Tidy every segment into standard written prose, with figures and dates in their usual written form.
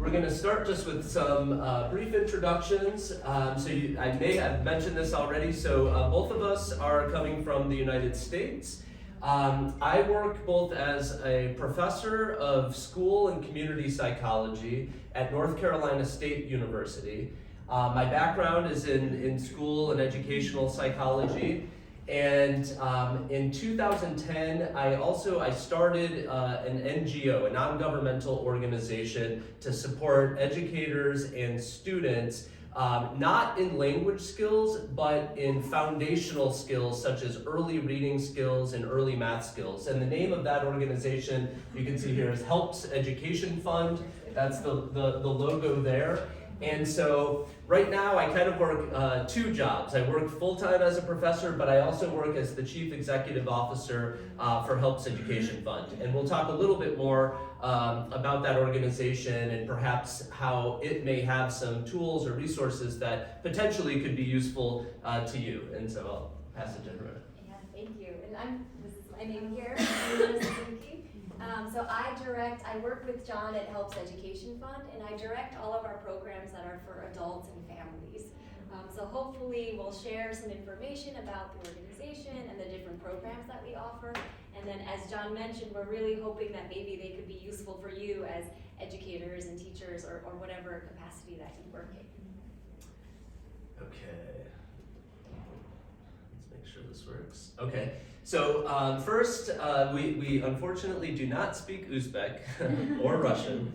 We're going to start just with some brief introductions. I may have mentioned this already, so both of us are coming from the United States. I work both as a professor of school and community psychology at North Carolina State University. My background is in school and educational psychology. And in 2010, I started an NGO, a non-governmental organization to support educators and students, not in language skills, but in foundational skills such as early reading skills and early math skills. And the name of that organization, you can see here, is Helps Education Fund. That's the logo there. And so right now I kind of work two jobs. I work full-time as a professor, but I also work as the Chief Executive Officer for Helps Education Fund. And we'll talk a little bit more about that organization and perhaps how it may have some tools or resources that potentially could be useful to you. And so I'll pass it to Haruna. Yeah, thank you. And this is my name here, Haruna Suzuki. So I work with John at Helps Education Fund, and I direct all of our programs that are for adults and families. So hopefully we'll share some information about the organization and the different programs that we offer. And then as John mentioned, we're really hoping that maybe they could be useful for you as educators and teachers or whatever capacity that you work in. Okay. Let's make sure this works. Okay. So first, we unfortunately do not speak Uzbek or Russian,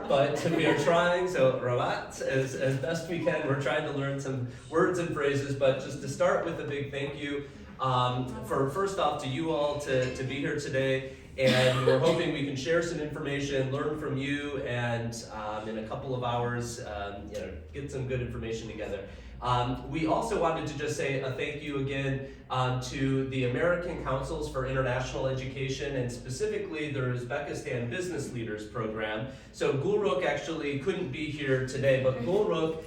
but we are trying, so Ravat, as best we can. We're trying to learn some words and phrases, but just to start with a big thank you for first off to you all to be here today. And we're hoping we can share some information, learn from you, and in a couple of hours, get some good information together. We also wanted to just say a thank you again to the American Councils for International Education and specifically the Uzbekistan Business Leaders Program. So Gulruk actually couldn't be here today, but Gulruk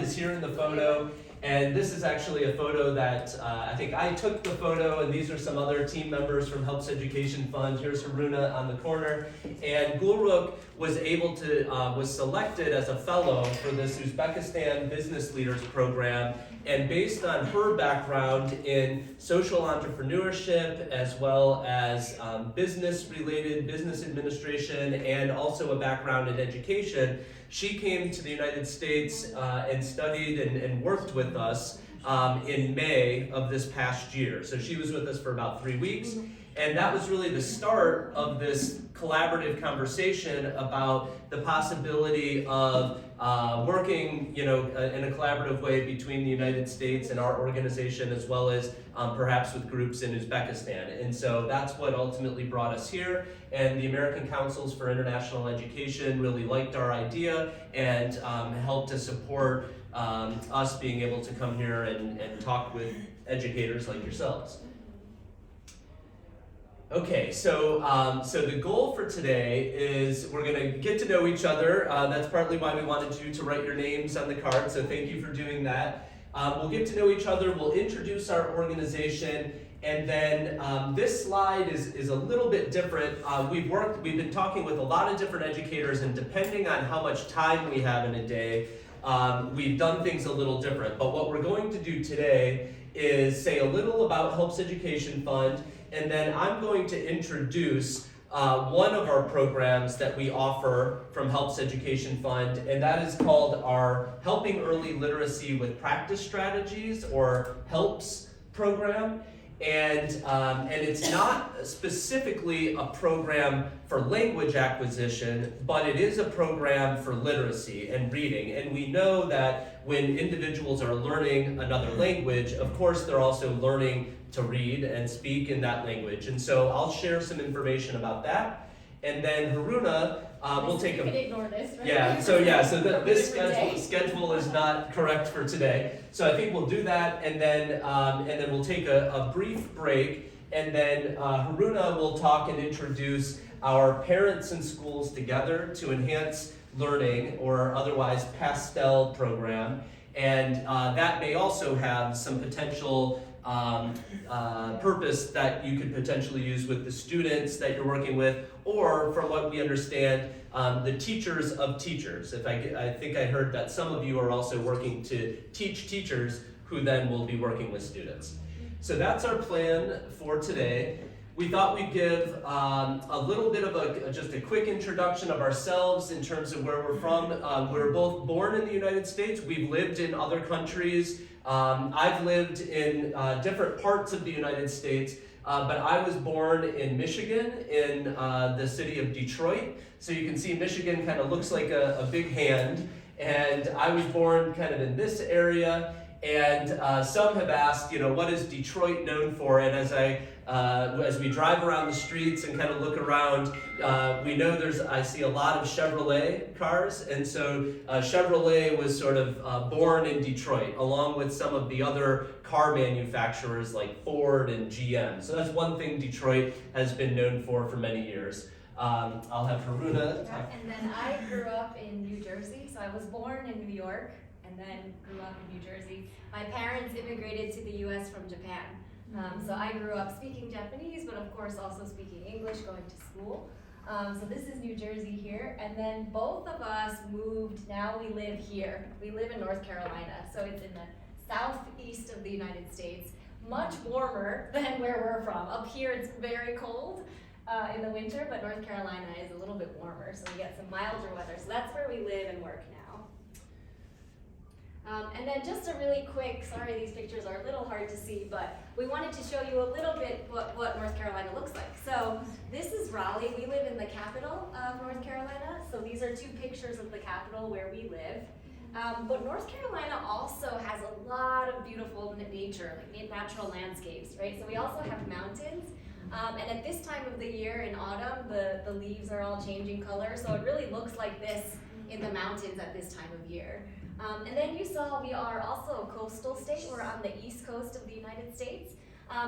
is here in the photo. And this is actually a photo that I think I took the photo, and these are some other team members from Helps Education Fund. Here's Haruna on the corner. And Gulruk was was selected as a fellow for this Uzbekistan Business Leaders Program. And based on her background in social entrepreneurship, as well as business administration, and also a background in education, she came to the United States and studied and worked with us in May of this past year. So she was with us for about 3 weeks. And that was really the start of this collaborative conversation about the possibility of working, in a collaborative way between the United States and our organization, as well as perhaps with groups in Uzbekistan. And so that's what ultimately brought us here. And the American Councils for International Education really liked our idea and helped to support us being able to come here and talk with educators like yourselves. Okay, so the goal for today is we're going to get to know each other. That's partly why we wanted you to write your names on the card, so thank you for doing that. We'll get to know each other, we'll introduce our organization, and then this slide is a little bit different. We've been talking with a lot of different educators, and depending on how much time we have in a day, we've done things a little different. But what we're going to do today is say a little about Helps Education Fund, and then I'm going to introduce one of our programs that we offer from Helps Education Fund, and that is called our Helping Early Literacy with Practice Strategies, or HELPS program. And it's not specifically a program for language acquisition, but it is a program for literacy and reading. And we know that when individuals are learning another language, of course they're also learning to read and speak in that language. And so I'll share some information about that. And then Haruna will take You can ignore this, right? Yeah, so this schedule is not correct for today. So I think we'll do that, and then we'll take a brief break, and then Haruna will talk and introduce our Parents and Schools Together to Enhance Learning, or otherwise PASTEL program. And that may also have some potential purpose that you could potentially use with the students that you're working with, or from what we understand, the teachers of teachers. I think I heard that some of you are also working to teach teachers who then will be working with students. So that's our plan for today. We thought we'd give a little bit of just a quick introduction of ourselves in terms of where we're from. We're both born in the United States. We've lived in other countries. I've lived in different parts of the United States, but I was born in Michigan, in the city of Detroit. So you can see Michigan kind of looks like a big hand, and I was born kind of in this area. And some have asked, what is Detroit known for? And as we drive around the streets and kind of look around, we know I see a lot of Chevrolet cars, and so Chevrolet was sort of born in Detroit, along with some of the other car manufacturers like Ford and GM. So that's one thing Detroit has been known for many years. I'll have Haruna talk. And then I grew up in New Jersey, so I was born in New York and then grew up in New Jersey. My parents immigrated to the US from Japan. So I grew up speaking Japanese, but of course also speaking English, going to school. So this is New Jersey here, and then both of us moved, now we live here. We live in North Carolina, so it's in the southeast of the United States, much warmer than where we're from. Up here it's very cold in the winter, but North Carolina is a little bit warmer, so we get some milder weather. So that's where we live and work now. And then just a really quick, sorry these pictures are a little hard to see, but we wanted to show you a little bit what North Carolina looks like. So this is Raleigh. We live in the capital of North Carolina. So these are two pictures of the capital where we live. But North Carolina also has a lot of beautiful nature, like natural landscapes, right? So we also have mountains. And at this time of the year in autumn, the leaves are all changing color. So it really looks like this in the mountains at this time of year. And then you saw we are also a coastal state. We're on the east coast of the United States.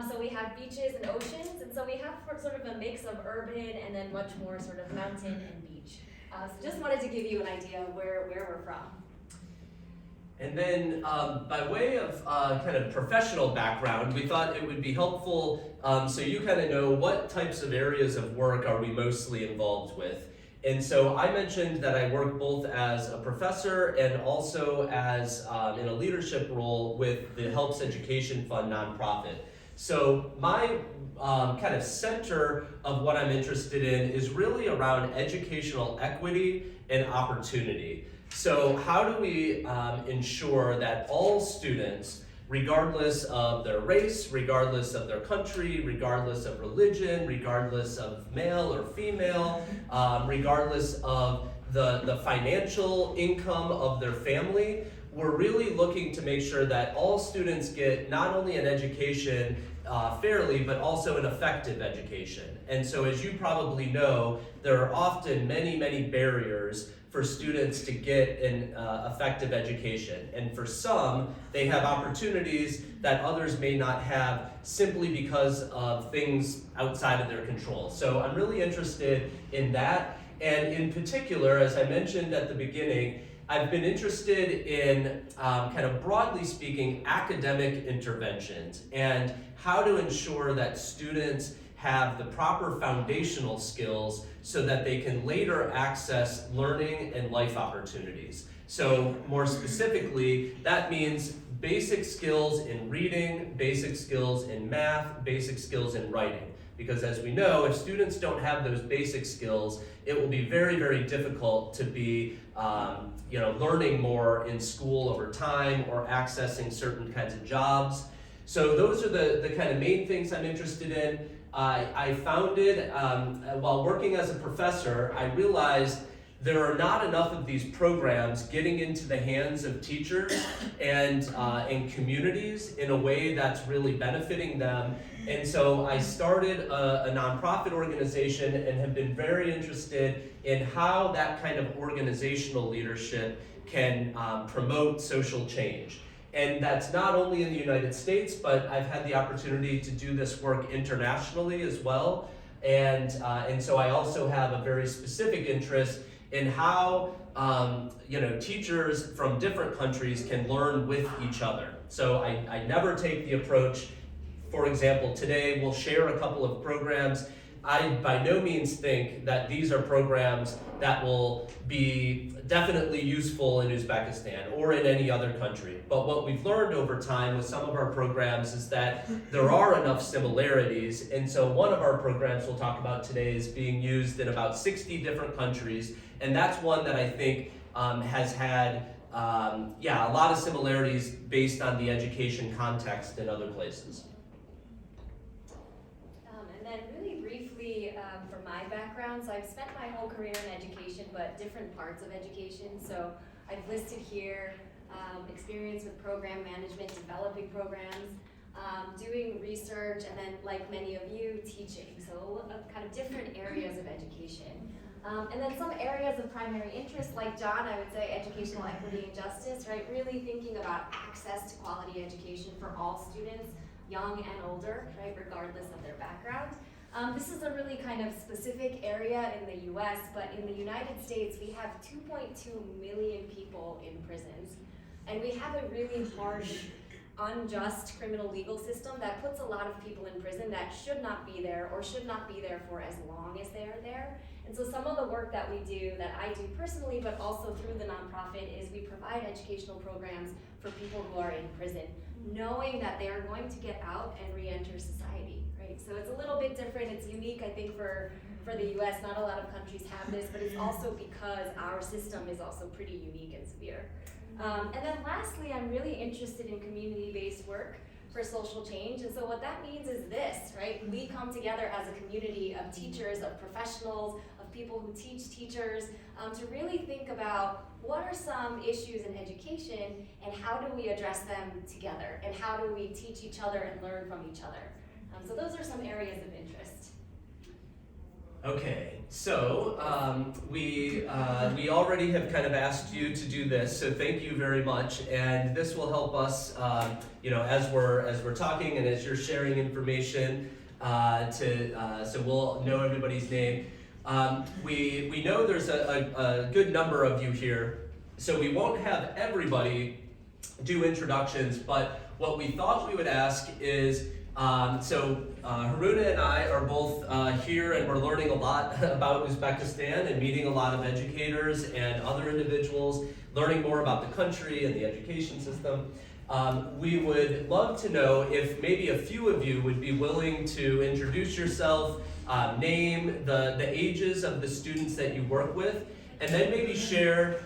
So we have beaches and oceans, and so we have sort of a mix of urban and then much more sort of mountain and beach. So just wanted to give you an idea of where we're from. And then by way of kind of professional background, we thought it would be helpful so you kind of know what types of areas of work are we mostly involved with. And so I mentioned that I work both as a professor and also as in a leadership role with the Helps Education Fund nonprofit. So my kind of center of what I'm interested in is really around educational equity and opportunity. So how do we ensure that all students, regardless of their race, regardless of their country, regardless of religion, regardless of male or female, regardless of the financial income of their family, we're really looking to make sure that all students get not only an education fairly, but also an effective education. And so as you probably know, there are often many, many barriers for students to get an effective education. And for some, they have opportunities that others may not have simply because of things outside of their control. So I'm really interested in that. And in particular, as I mentioned at the beginning, I've been interested in kind of broadly speaking, academic interventions and how to ensure that students have the proper foundational skills so that they can later access learning and life opportunities. So more specifically, that means basic skills in reading, basic skills in math, basic skills in writing. Because as we know, if students don't have those basic skills, it will be very, very difficult to be learning more in school over time or accessing certain kinds of jobs. So those are the kind of main things I'm interested in. I founded, while working as a professor, I realized there are not enough of these programs getting into the hands of teachers and communities in a way that's really benefiting them. And so I started a nonprofit organization and have been very interested in how that kind of organizational leadership can promote social change. And that's not only in the United States, but I've had the opportunity to do this work internationally as well. And so I also have a very specific interest in how teachers from different countries can learn with each other. So I never take the approach, for example, today we'll share a couple of programs I by no means think that these are programs that will be definitely useful in Uzbekistan or in any other country. But what we've learned over time with some of our programs is that there are enough similarities. And so one of our programs we'll talk about today is being used in about 60 different countries. And that's one that I think has had a lot of similarities based on the education context in other places. And then really briefly, from my background, so I've spent my whole career in education, but different parts of education. So I've listed here experience with program management, developing programs, doing research, and then like many of you, teaching. So kind of different areas of education. And then some areas of primary interest, like John, I would say educational equity and justice, right? Really thinking about access to quality education for all students, young and older, right? Regardless of their background. This is a really kind of specific area in the US, but in the United States, we have 2.2 million people in prisons. And we have a really harsh, unjust criminal legal system that puts a lot of people in prison that should not be there or should not be there for as long as they are there. And so some of the work that we do, that I do personally, but also through the nonprofit, is we provide educational programs for people who are in prison, knowing that they are going to get out and re-enter society, right? So it's a little bit different. It's unique, I think, for the US. Not a lot of countries have this, but it's also because our system is also pretty unique and severe. And then lastly, I'm really interested in community-based work for social change. And so what that means is this, right? We come together as a community of teachers, of professionals, of people who teach teachers, to really think about what are some issues in education and how do we address them together, and how do we teach each other and learn from each other. So those are some areas of interest. Okay, so we already have kind of asked you to do this, so thank you very much. And this will help us, as we're talking and as you're sharing information, so we'll know everybody's name. We know there's a good number of you here, so we won't have everybody do introductions. But what we thought we would ask is. Haruna and I are both here, and we're learning a lot about Uzbekistan and meeting a lot of educators and other individuals, learning more about the country and the education system. We would love to know if maybe a few of you would be willing to introduce yourself, name the ages of the students that you work with, and then maybe share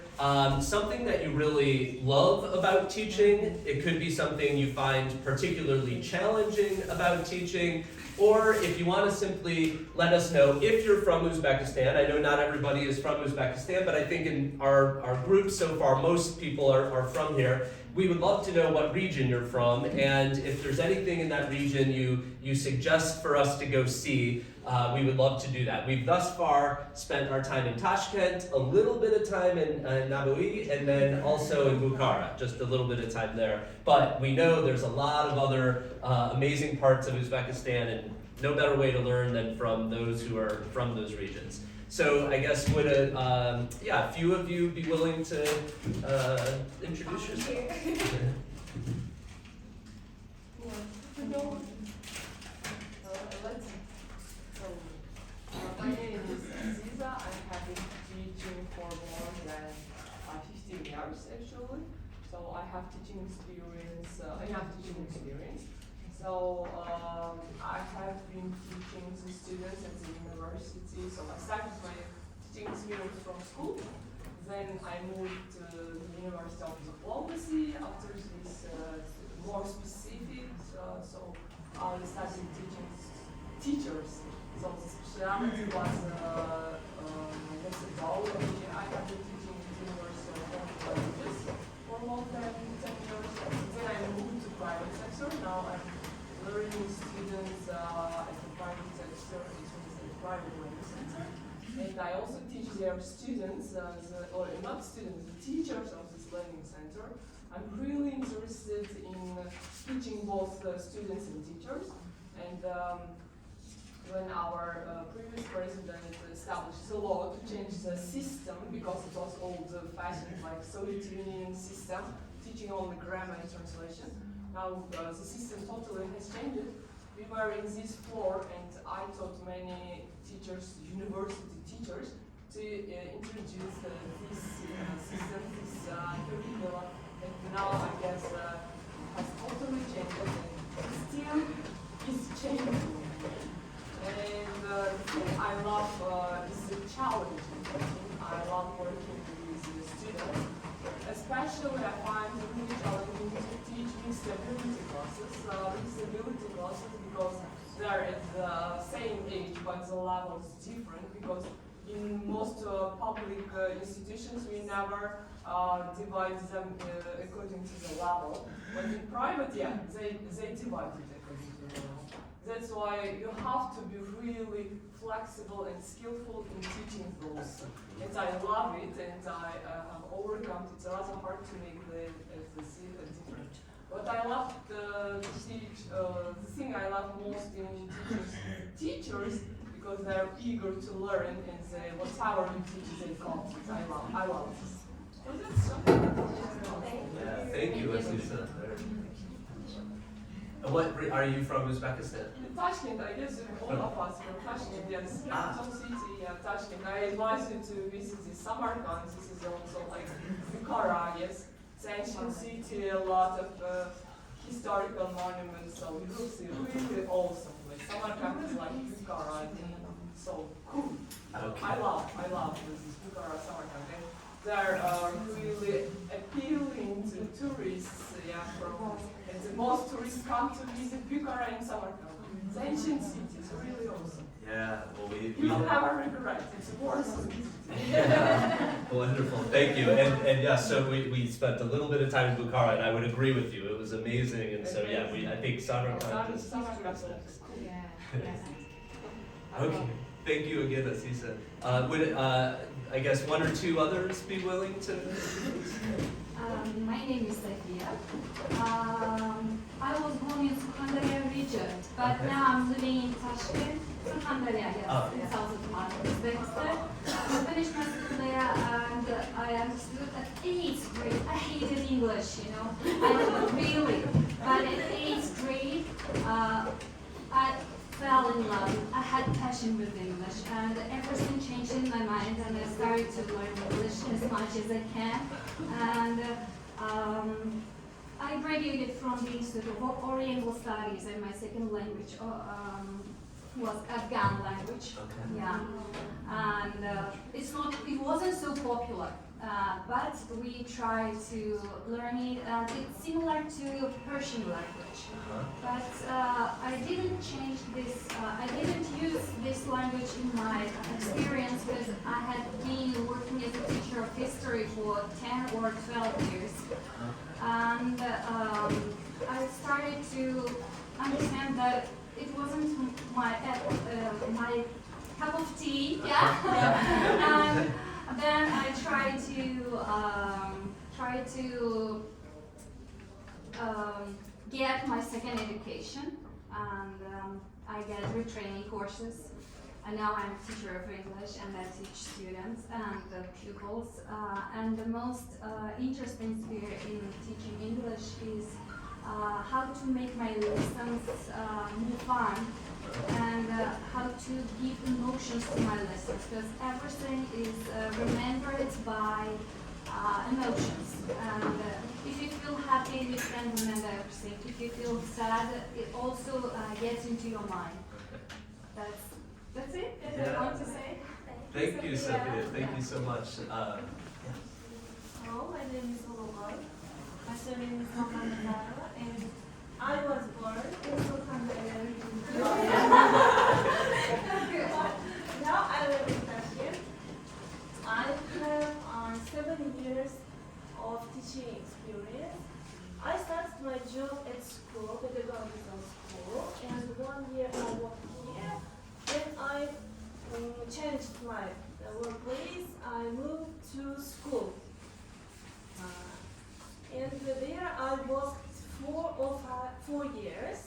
something that you really love about teaching. It could be something you find particularly challenging about teaching, or if you want to simply let us know if you're from Uzbekistan. I know not everybody is from Uzbekistan, but I think in our group so far, most people are from here. We would love to know what region you're from, and if there's anything in that region you suggest for us to go see, we would love to do that. We've thus far spent our time in Tashkent, a little bit of time in Naboui, and then also in Bukhara, just a little bit of time there. But we know there's a lot of other amazing parts of Uzbekistan, and no better way to learn than from those who are from those regions. So I guess would a few of you be willing to introduce yourself? My name is Aziza. I have been teaching for more than 15 years actually. So I have teaching experience, enough teaching experience. So I have been teaching the students at the university. So I started my teaching experience from school. Then I moved to the University of Diplomacy after this more specific. So I started teaching teachers. So the specialty was methodology. I have been teaching at the University of Languages for more than 10 years. Then I moved to private sector. Now I'm learning students at the private sector, the private learning center. And I also teach their students, or not students, the teachers of this learning center. I'm really interested in teaching both students and teachers. And when our previous president established a law to change the system, because it was old-fashioned, like Soviet Union system, teaching only grammar and translation. Now the system totally has changed. We were in this floor, and I taught many teachers, university teachers, to introduce this system, this curriculum, and now I guess has totally changed and still is changing. And the thing I love is the challenge. I love working with the students. Especially I find it really challenging to teach mixed ability classes. Because they're at the same age, but the level is different. Because in most public institutions, we never divide them according to the level. But in private, yeah, they divide it according to the level. That's why you have to be really flexible and skillful in teaching those. And I love it, and I have overcome it. It's rather hard to make the different. But I love to teach. The thing I love most in teachers because they're eager to learn, and they whatever you teach, they got it. I love it. So that's something. Yeah, thank you, Asisa. What are you from Uzbekistan? Tashkent, I guess all of us from Tashkent, yes. Capital city, yeah, Tashkent. I advise you to visit the Samarkand. This is also like Bukhara, yes. It's ancient city, a lot of historical monuments, so you will see really awesome place. Samarkand is like Bukhara, I think, so cool. Okay. I love this Bukhara, Samarkand. And they're really appealing to tourists, yeah, and the most tourists come to visit Bukhara and Samarkand. It's ancient city, it's really awesome. Yeah, well, we You will never regret, it's worth it. Yeah. Wonderful, thank you. And yes, so we spent a little bit of time in Bukhara, and I would agree with you. It was amazing, and so yeah, I think Samarkand is next. Okay, thank you again, Asisa. Would I guess one or two others be willing to? My name is Safia. I was born in Surkhandarya region, but Okay. now I'm living in Tashkent, Surkhandarya, yes, Oh, in yeah. south of Uzbekistan. I finished my school there, and I understood at 8th grade, I hated English, you know, I didn't really. But at 8th grade, I fell in love. I had passion with English, and everything changed in my mind, and I started to learn English as much as I can. And I graduated from the Institute of Oriental Studies, and my second language was Afghan language. Okay. Yeah, and it wasn't so popular, but we tried to learn it. It's similar to Persian language, but I didn't change this. I didn't use this language in my experience because I had been working as a teacher of history for 10 or 12 years, and I started to understand that it wasn't my cup of tea, yeah. And then I tried to get my second education, and I get retraining courses. And now I'm a teacher of English, and I teach students and pupils. And the most interesting sphere in teaching English is how to make my lessons more fun, and how to give emotions to my lessons, because everything is remembered by emotions. And if you feel happy, you can remember everything. If you feel sad, it also gets into your mind. That's it. That's what I want to say. Thank you, Sophia. Thank you so much. Hello, my name is Ulugay. My surname is Mohammed, and I was born in Surkhandarya region. Now I live in Tashkent. I have 7 years of teaching experience. I started my job at school, pedagogical school, and 1 year I worked here. Then I changed my workplace. I moved to school. And there I worked 4 years,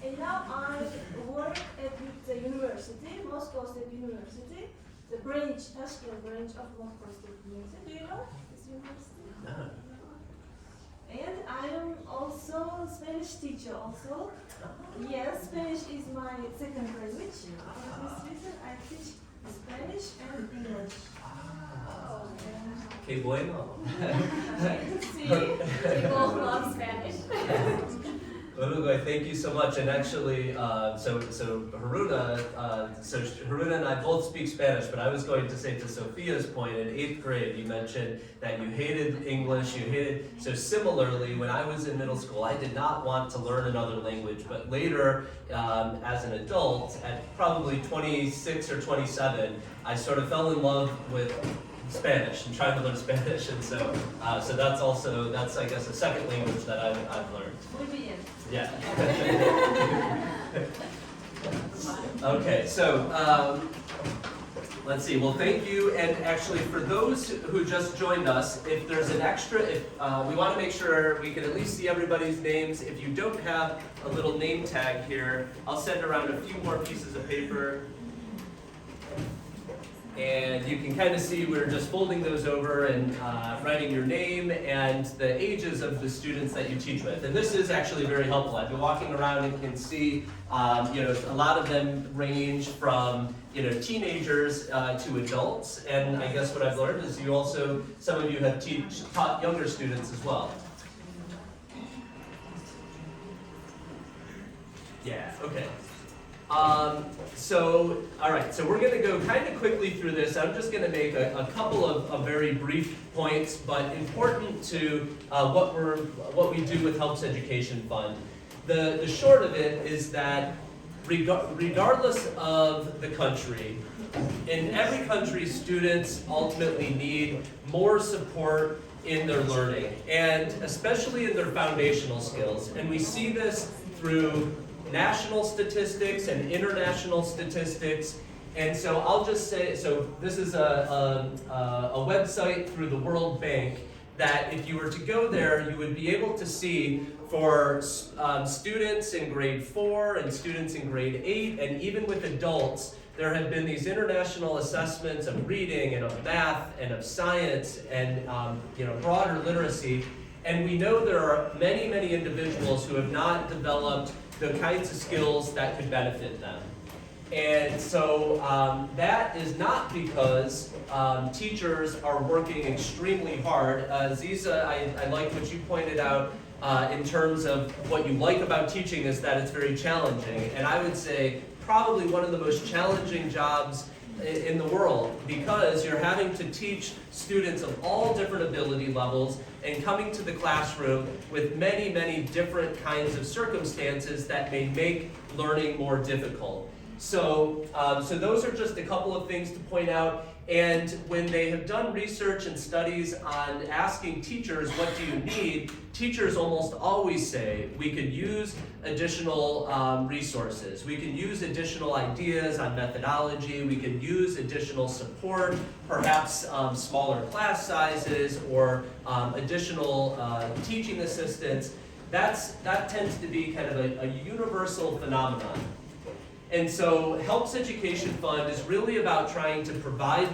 and now I work at the university, Moscow State University, the branch, Tashkent branch of Moscow State University. Do you know this university? No. And I am also Spanish teacher also. Yes, Spanish is my second language. For this reason, I teach Spanish and English. Que bueno. See? We both love Spanish. Uruguay, thank you so much. And actually, so Haruna, Haruna and I both speak Spanish, but I was going to say to Sophia's point, in 8th grade, you mentioned that you hated English, so similarly, when I was in middle school, I did not want to learn another language, but later, as an adult, at probably 26 or 27, I sort of fell in love with Spanish and trying to learn Spanish, and so that's I guess a second language that I've learned. Muy bien. Yeah. Okay, so let's see. Well, thank you. And actually, for those who just joined us, if there's an extra, we want to make sure we can at least see everybody's names. If you don't have a little name tag here, I'll send around a few more pieces of paper. And you can kind of see we're just folding those over and writing your name and the ages of the students that you teach with. And this is actually very helpful. I've been walking around and can see, a lot of them range from, teenagers to adults. And I guess what I've learned is some of you have taught younger students as well. Yeah, okay. All right, so we're going to go kind of quickly through this. I'm just going to make a couple of very brief points, but important to what we do with Helps Education Fund. The short of it is that regardless of the country, in every country, students ultimately need more support in their learning, and especially in their foundational skills. And we see this through national statistics and international statistics. And so I'll just say, so this is a website through the World Bank that if you were to go there, you would be able to see for students in grade 4 and students in grade 8, and even with adults, there have been these international assessments of reading and of math and of science and broader literacy. And we know there are many, many individuals who have not developed the kinds of skills that could benefit them. And so that is not because teachers are working extremely hard. Ziza, I like what you pointed out in terms of what you like about teaching is that it's very challenging. And I would say probably one of the most challenging jobs in the world, because you're having to teach students of all different ability levels and coming to the classroom with many, many different kinds of circumstances that may make learning more difficult. So those are just a couple of things to point out. And when they have done research and studies on asking teachers, what do you need? Teachers almost always say, we could use additional resources. We can use additional ideas on methodology. We can use additional support, perhaps smaller class sizes or additional teaching assistants. That tends to be kind of a universal phenomenon. And so Helps Education Fund is really about trying to provide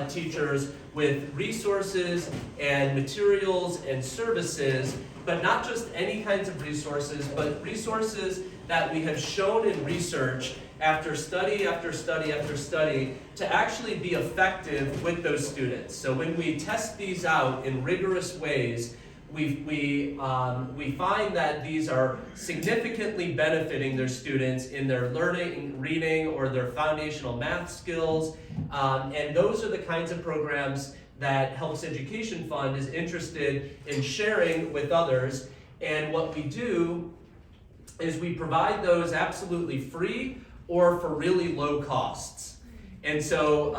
teachers with resources and materials and services, but not just any kinds of resources, but resources that we have shown in research after study after study after study to actually be effective with those students. So when we test these out in rigorous ways, we find that these are significantly benefiting their students in their learning, reading, or their foundational math skills. And those are the kinds of programs that Helps Education Fund is interested in sharing with others. And what we do is we provide those absolutely free or for really low costs. And so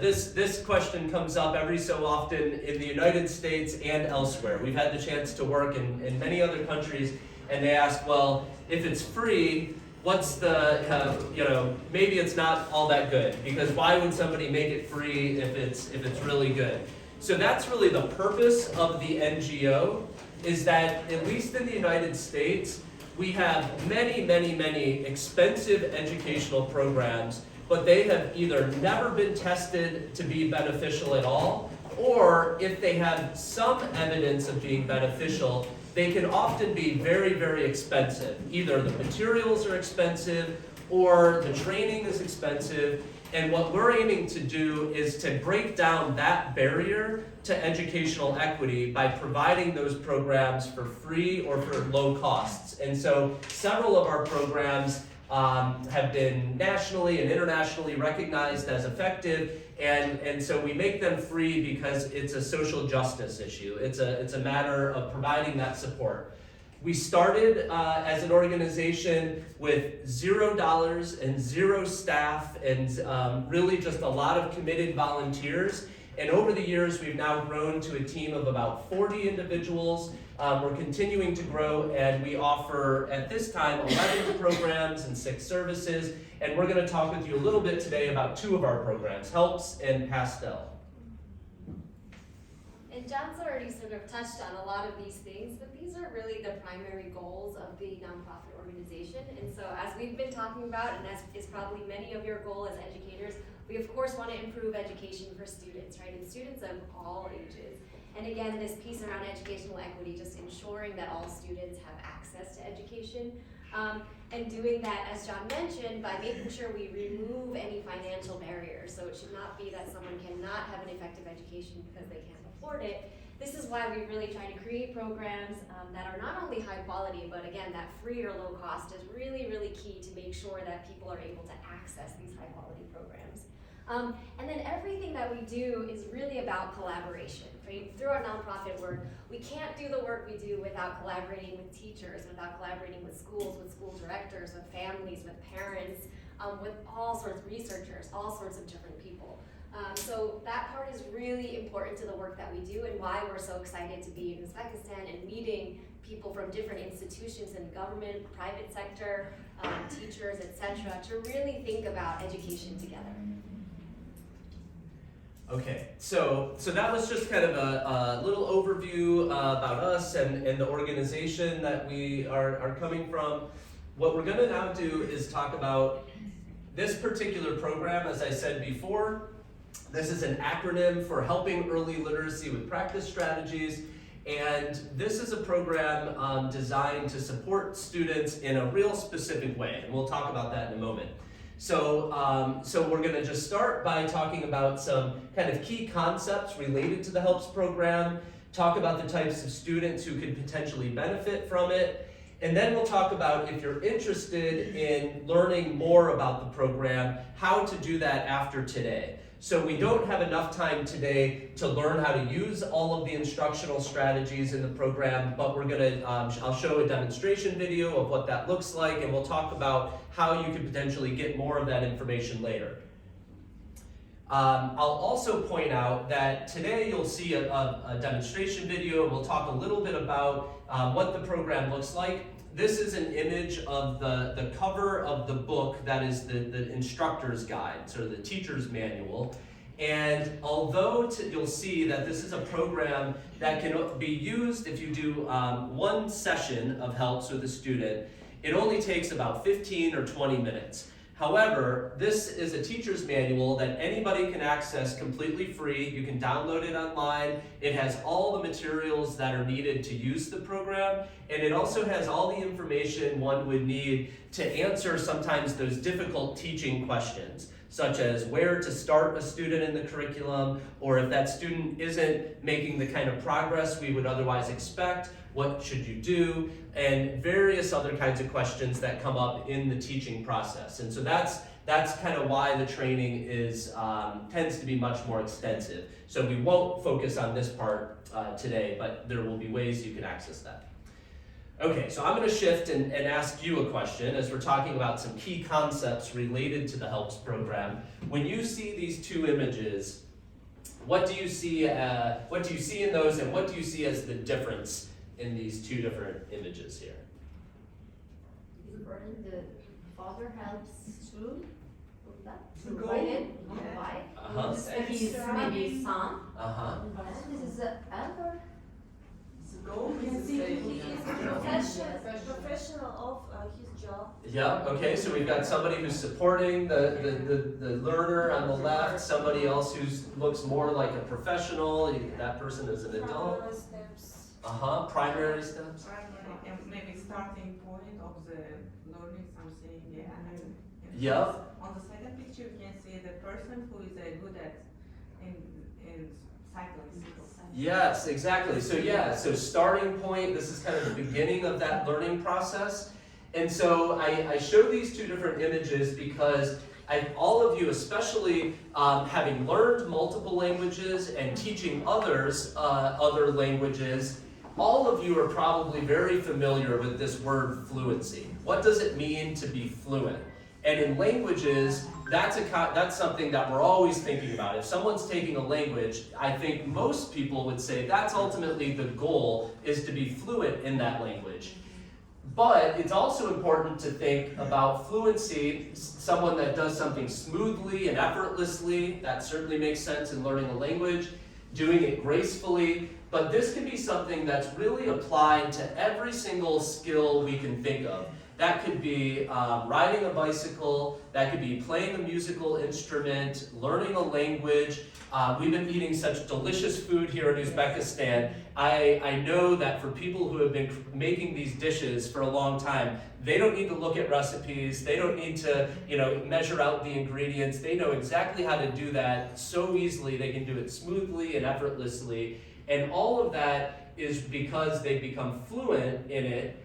this question comes up every so often in the United States and elsewhere. We've had the chance to work in many other countries, and they ask, well, if it's free, what's the, maybe it's not all that good, because why would somebody make it free if it's really good? So that's really the purpose of the NGO, is that at least in the United States, we have many, many, many expensive educational programs but they have either never been tested to be beneficial at all, or if they have some evidence of being beneficial, they can often be very, very expensive. Either the materials are expensive or the training is expensive. And what we're aiming to do is to break down that barrier to educational equity by providing those programs for free or for low costs. And so several of our programs have been nationally and internationally recognized as effective, and so we make them free because it's a social justice issue. It's a matter of providing that support. We started as an organization with $0 and 0 staff and really just a lot of committed volunteers. And over the years, we've now grown to a team of about 40 individuals. We're continuing to grow, and we offer, at this time, 11 programs and 6 services. And we're going to talk with you a little bit today about 2 of our programs, HELPS and Pastel. And John's already sort of touched on a lot of these things, but these are really the primary goals of the nonprofit organization. And so as we've been talking about, and as is probably many of your goal as educators, we of course want to improve education for students, right? And students of all ages. And again, this piece around educational equity, just ensuring that all students have access to education. And doing that, as John mentioned, by making sure we remove any financial barriers. So it should not be that someone cannot have an effective education because they can't afford it. This is why we really try to create programs that are not only high quality, but again, that free or low cost is really, really key to make sure that people are able to access these high quality programs. And then everything that we do is really about collaboration, right? Through our nonprofit work, we can't do the work we do without collaborating with teachers, without collaborating with school directors, with families, with parents, with all sorts of researchers, all sorts of different people. So that part is really important to the work that we do and why we're so excited to be in Uzbekistan and meeting people from different institutions in government, private sector, teachers, etc., to really think about education together. Okay, so that was just kind of a little overview about us and the organization that we are coming from. What we're going to now do is talk about this particular program. As I said before, this is an acronym for Helping Early Literacy with Practice Strategies, and this is a program designed to support students in a real specific way, and we'll talk about that in a moment. So we're going to just start by talking about some kind of key concepts related to the HELPS program, talk about the types of students who could potentially benefit from it, and then we'll talk about, if you're interested in learning more about the program, how to do that after today. So we don't have enough time today to learn how to use all of the instructional strategies in the program, but we're going to, I'll show a demonstration video of what that looks like, and we'll talk about how you could potentially get more of that information later. I'll also point out that today you'll see a demonstration video, and we'll talk a little bit about what the program looks like. This is an image of the cover of the book that is the instructor's guide, sort of the teacher's manual. And although you'll see that this is a program that can be used if you do one session of HELPS with a student, it only takes about 15 or 20 minutes. However, this is a teacher's manual that anybody can access completely free. You can download it online. It has all the materials that are needed to use the program, and it also has all the information one would need to answer sometimes those difficult teaching questions, such as where to start a student in the curriculum, or if that student isn't making the kind of progress we would otherwise expect, what should you do, and various other kinds of questions that come up in the teaching process. And so that's kind of why the training is tends to be much more extensive. So we won't focus on this part today, but there will be ways you can access that. Okay, so I'm going to shift and ask you a question as we're talking about some key concepts related to the HELPS program. When you see these 2 images, what do you see in those, and what do you see as the difference in these 2 different images here? The father helps to go. ride it on the bike. This is his maybe son. Uh-huh. And this is the elder. goal You is can the see same. he is a professional of his job. Yeah, okay, so we've got somebody who's supporting the learner on the left, somebody else who looks more like a professional, that person is an adult. Primary steps. Primary steps. Primary and maybe starting point of the learning something. Yeah. And Yep. on the second picture, you can see the person who is good at in cycling. Yes, exactly. So yeah, so starting point, this is kind of the beginning of that learning process. And so I show these two different images because all of you, especially having learned multiple languages and teaching others other languages, all of you are probably very familiar with this word fluency. What does it mean to be fluent? And in languages, that's something that we're always thinking about. If someone's taking a language, I think most people would say that's ultimately the goal, is to be fluent in that language. But it's also important to think about fluency, someone that does something smoothly and effortlessly. That certainly makes sense in learning a language, doing it gracefully. But this can be something that's really applied to every single skill we can think of. That could be riding a bicycle, that could be playing a musical instrument, learning a language. We've been eating such delicious food here in Uzbekistan. I know that for people who have been making these dishes for a long time, they don't need to look at recipes, they don't need to measure out the ingredients. They know exactly how to do that so easily. They can do it smoothly and effortlessly. And all of that is because they've become fluent in it.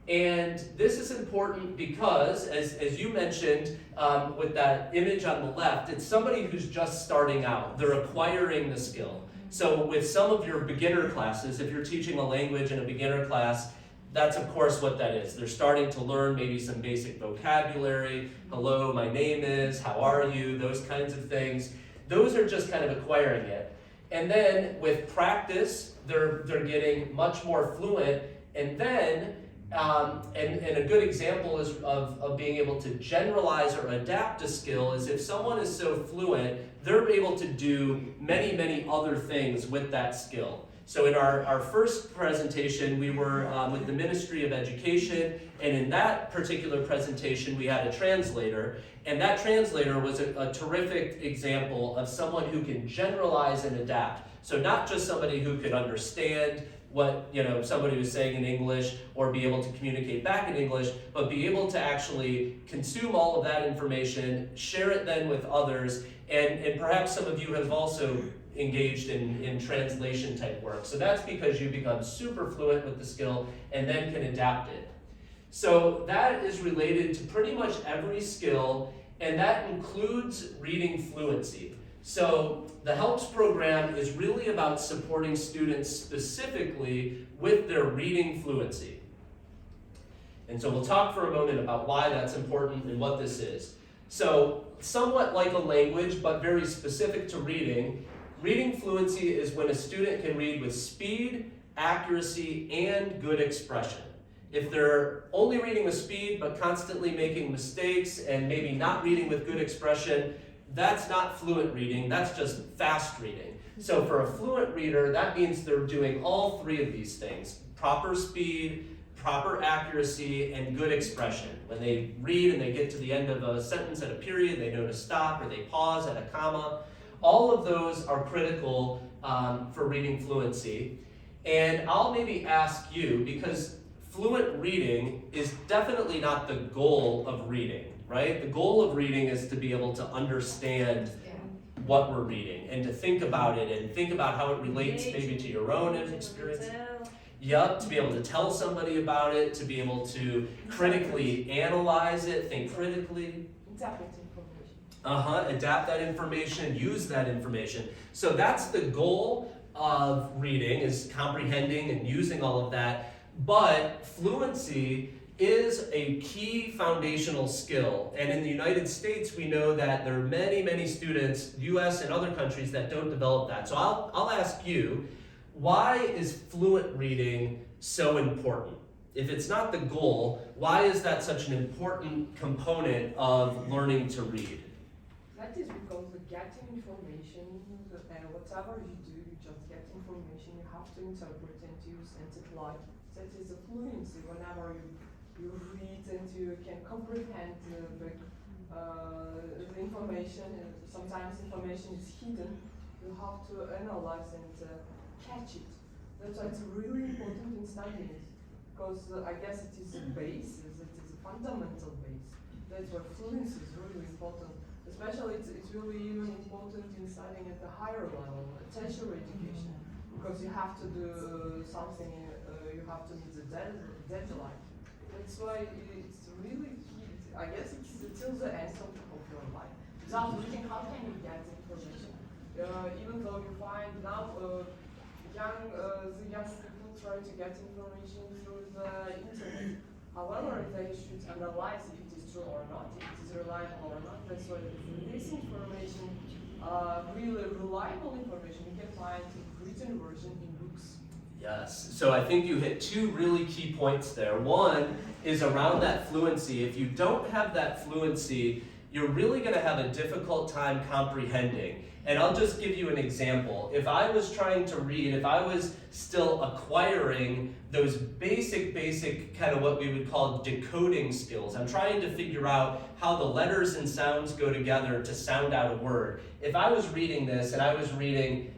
And this is important because, as you mentioned with that image on the left, it's somebody who's just starting out. They're acquiring the skill. So with some of your beginner classes, if you're teaching a language in a beginner class, that's of course what that is. They're starting to learn maybe some basic vocabulary. Hello, my name is, how are you? Those kinds of things. Those are just kind of acquiring it. And then with practice, they're getting much more fluent. And then and a good example is of being able to generalize or adapt a skill is if someone is so fluent, they're able to do many, many other things with that skill. So in our first presentation, we were with the Ministry of Education, and in that particular presentation, we had a translator, and that translator was a terrific example of someone who can generalize and adapt. So not just somebody who could understand what somebody was saying in English or be able to communicate back in English, but be able to actually consume all of that information, share it then with others, and perhaps some of you have also engaged in translation type work. So that's because you become super fluent with the skill and then can adapt it. So that is related to pretty much every skill, and that includes reading fluency. So the HELPS program is really about supporting students specifically with their reading fluency. And so we'll talk for a moment about why that's important and what this is. So somewhat like a language, but very specific to reading, reading fluency is when a student can read with speed, accuracy, and good expression. If they're only reading with speed, but constantly making mistakes and maybe not reading with good expression, that's not fluent reading, that's just fast reading. So for a fluent reader, that means they're doing all three of these things: proper speed, proper accuracy, and good expression. When they read and they get to the end of a sentence at a period, they know to stop, or they pause at a comma. All of those are critical for reading fluency. And I'll maybe ask you, because fluent reading is definitely not the goal of reading. Right? The goal of reading is to be able to understand what we're reading and to think about it and think about how it relates maybe to your own experience. Yep, to be able to tell somebody about it, to be able to critically analyze it, think critically. Interpret information. Adapt that information, use that information. So that's the goal of reading, is comprehending and using all of that. But fluency is a key foundational skill. And in the United States, we know that there are many, many students, US and other countries, that don't develop that. So I'll ask you, why is fluent reading so important? If it's not the goal, why is that such an important component of learning to read? That is because the getting information, what whatever you do, you just get information, you have to interpret and use and apply. That is a fluency. Whenever you read and you can comprehend the information, and sometimes information is hidden, you have to analyze and catch it. That's why it's really important in studying it, because I guess it is a base, it is a fundamental base. That's why fluency is really important. Especially it's really even important in studying at the higher level, tertiary education, because you have to do something, you have to meet the deadline. That's why it's really key. I guess it's till the end of your life. Without reading, how can you get information? Even though you find now the young people try to get information through the internet. However, they should analyze if it is true or not, if it is reliable or not. That's why this information, really reliable information, you can find in written version in books. Yes, so I think you hit two really key points there. One is around that fluency. If you don't have that fluency, you're really going to have a difficult time comprehending. And I'll just give you an example. If I was trying to read, if I was still acquiring those basic kind of what we would call decoding skills, I'm trying to figure out how the letters and sounds go together to sound out a word. If I was reading this and I was reading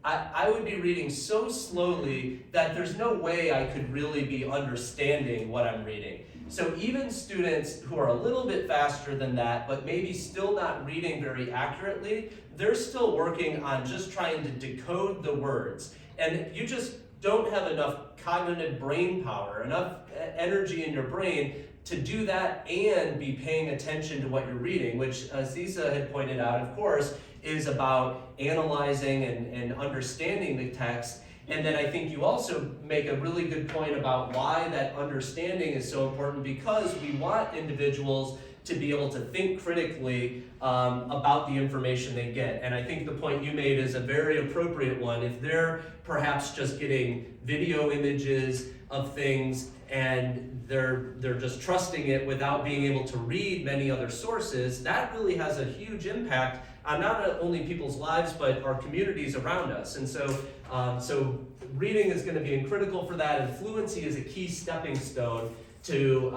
I would be reading so slowly that there's no way I could really be understanding what I'm reading. So even students who are a little bit faster than that, but maybe still not reading very accurately, they're still working on just trying to decode the words. And you just don't have enough cognitive brain power, enough energy in your brain to do that and be paying attention to what you're reading, which Aziza had pointed out, of course, is about analyzing and understanding the text. And then I think you also make a really good point about why that understanding is so important, because we want individuals to be able to think critically about the information they get. And I think the point you made is a very appropriate one. If they're perhaps just getting video images of things and they're just trusting it without being able to read many other sources, that really has a huge impact on not only people's lives, but our communities around us. And so reading is going to be critical for that, and fluency is a key stepping stone to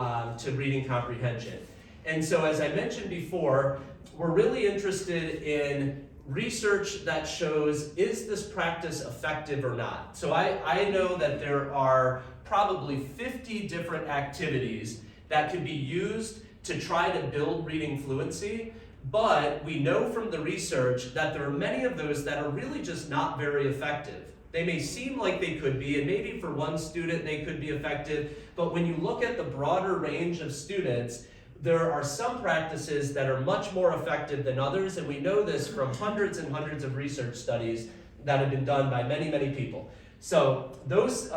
reading comprehension. And so as I mentioned before, we're really interested in research that shows, is this practice effective or not? So I know that there are probably 50 different activities that could be used to try to build reading fluency. But we know from the research that there are many of those that are really just not very effective. They may seem like they could be, and maybe for one student they could be effective, but when you look at the broader range of students, there are some practices that are much more effective than others, and we know this from hundreds and hundreds of research studies that have been done by many, many people. So those,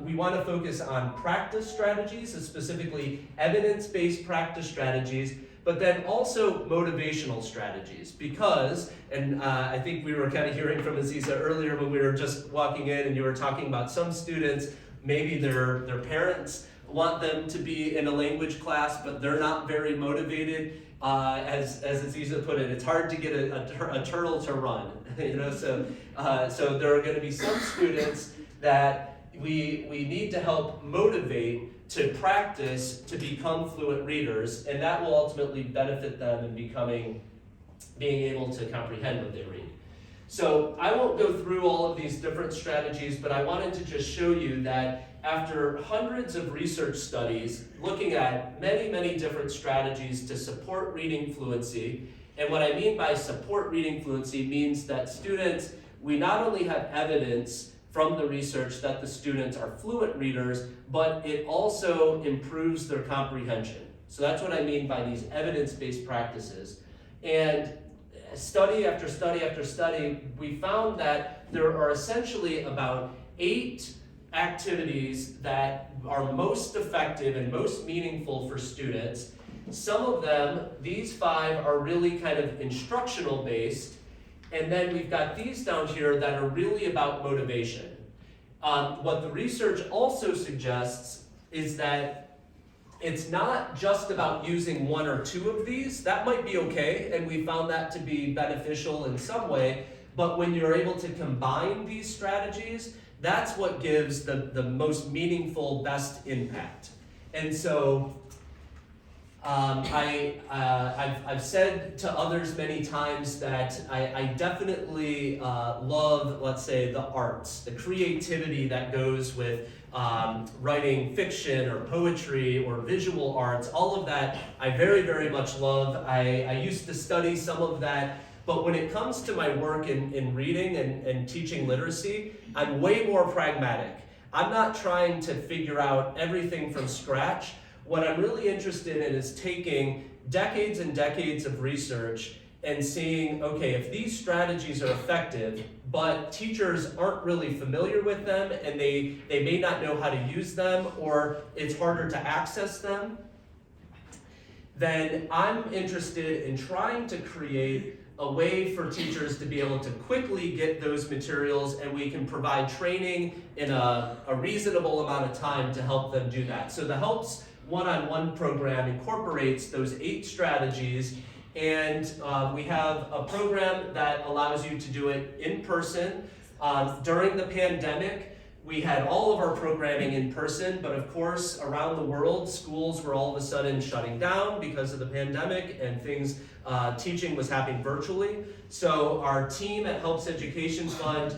we want to focus on practice strategies, and specifically evidence-based practice strategies, but then also motivational strategies, because, and I think we were kind of hearing from Aziza earlier when we were just walking in and you were talking about some students, maybe their parents want them to be in a language class, but they're not very motivated. As Aziza put it, it's hard to get a turtle to run, so there are going to be some students that we need to help motivate to practice to become fluent readers, and that will ultimately benefit them in being able to comprehend what they read. So I won't go through all of these different strategies, but I wanted to just show you that after hundreds of research studies looking at many, many different strategies to support reading fluency, and what I mean by support reading fluency means that students, we not only have evidence from the research that the students are fluent readers, but it also improves their comprehension. So that's what I mean by these evidence-based practices. And study after study after study, we found that there are essentially about 8 activities that are most effective and most meaningful for students. Some of them, these 5, are really kind of instructional based, and then we've got these down here that are really about motivation. What the research also suggests is that it's not just about using one or two of these. That might be okay, and we found that to be beneficial in some way, but when you're able to combine these strategies, that's what gives the most meaningful, best impact. And so I've said to others many times that I definitely love, let's say, the arts, the creativity that goes with writing fiction or poetry or visual arts. All of that I very, very much love. I used to study some of that, but when it comes to my work in reading and teaching literacy, I'm way more pragmatic. I'm not trying to figure out everything from scratch. What I'm really interested in is taking decades and decades of research and seeing, okay, if these strategies are effective, but teachers aren't really familiar with them and they may not know how to use them, or it's harder to access them, then I'm interested in trying to create a way for teachers to be able to quickly get those materials, and we can provide training in a reasonable amount of time to help them do that. So the Helps one-on-one program incorporates those 8 strategies, and we have a program that allows you to do it in person. During the pandemic, we had all of our programming in person, but of course, around the world, schools were all of a sudden shutting down because of the pandemic, and things, teaching was happening virtually. So our team at Helps Education Fund,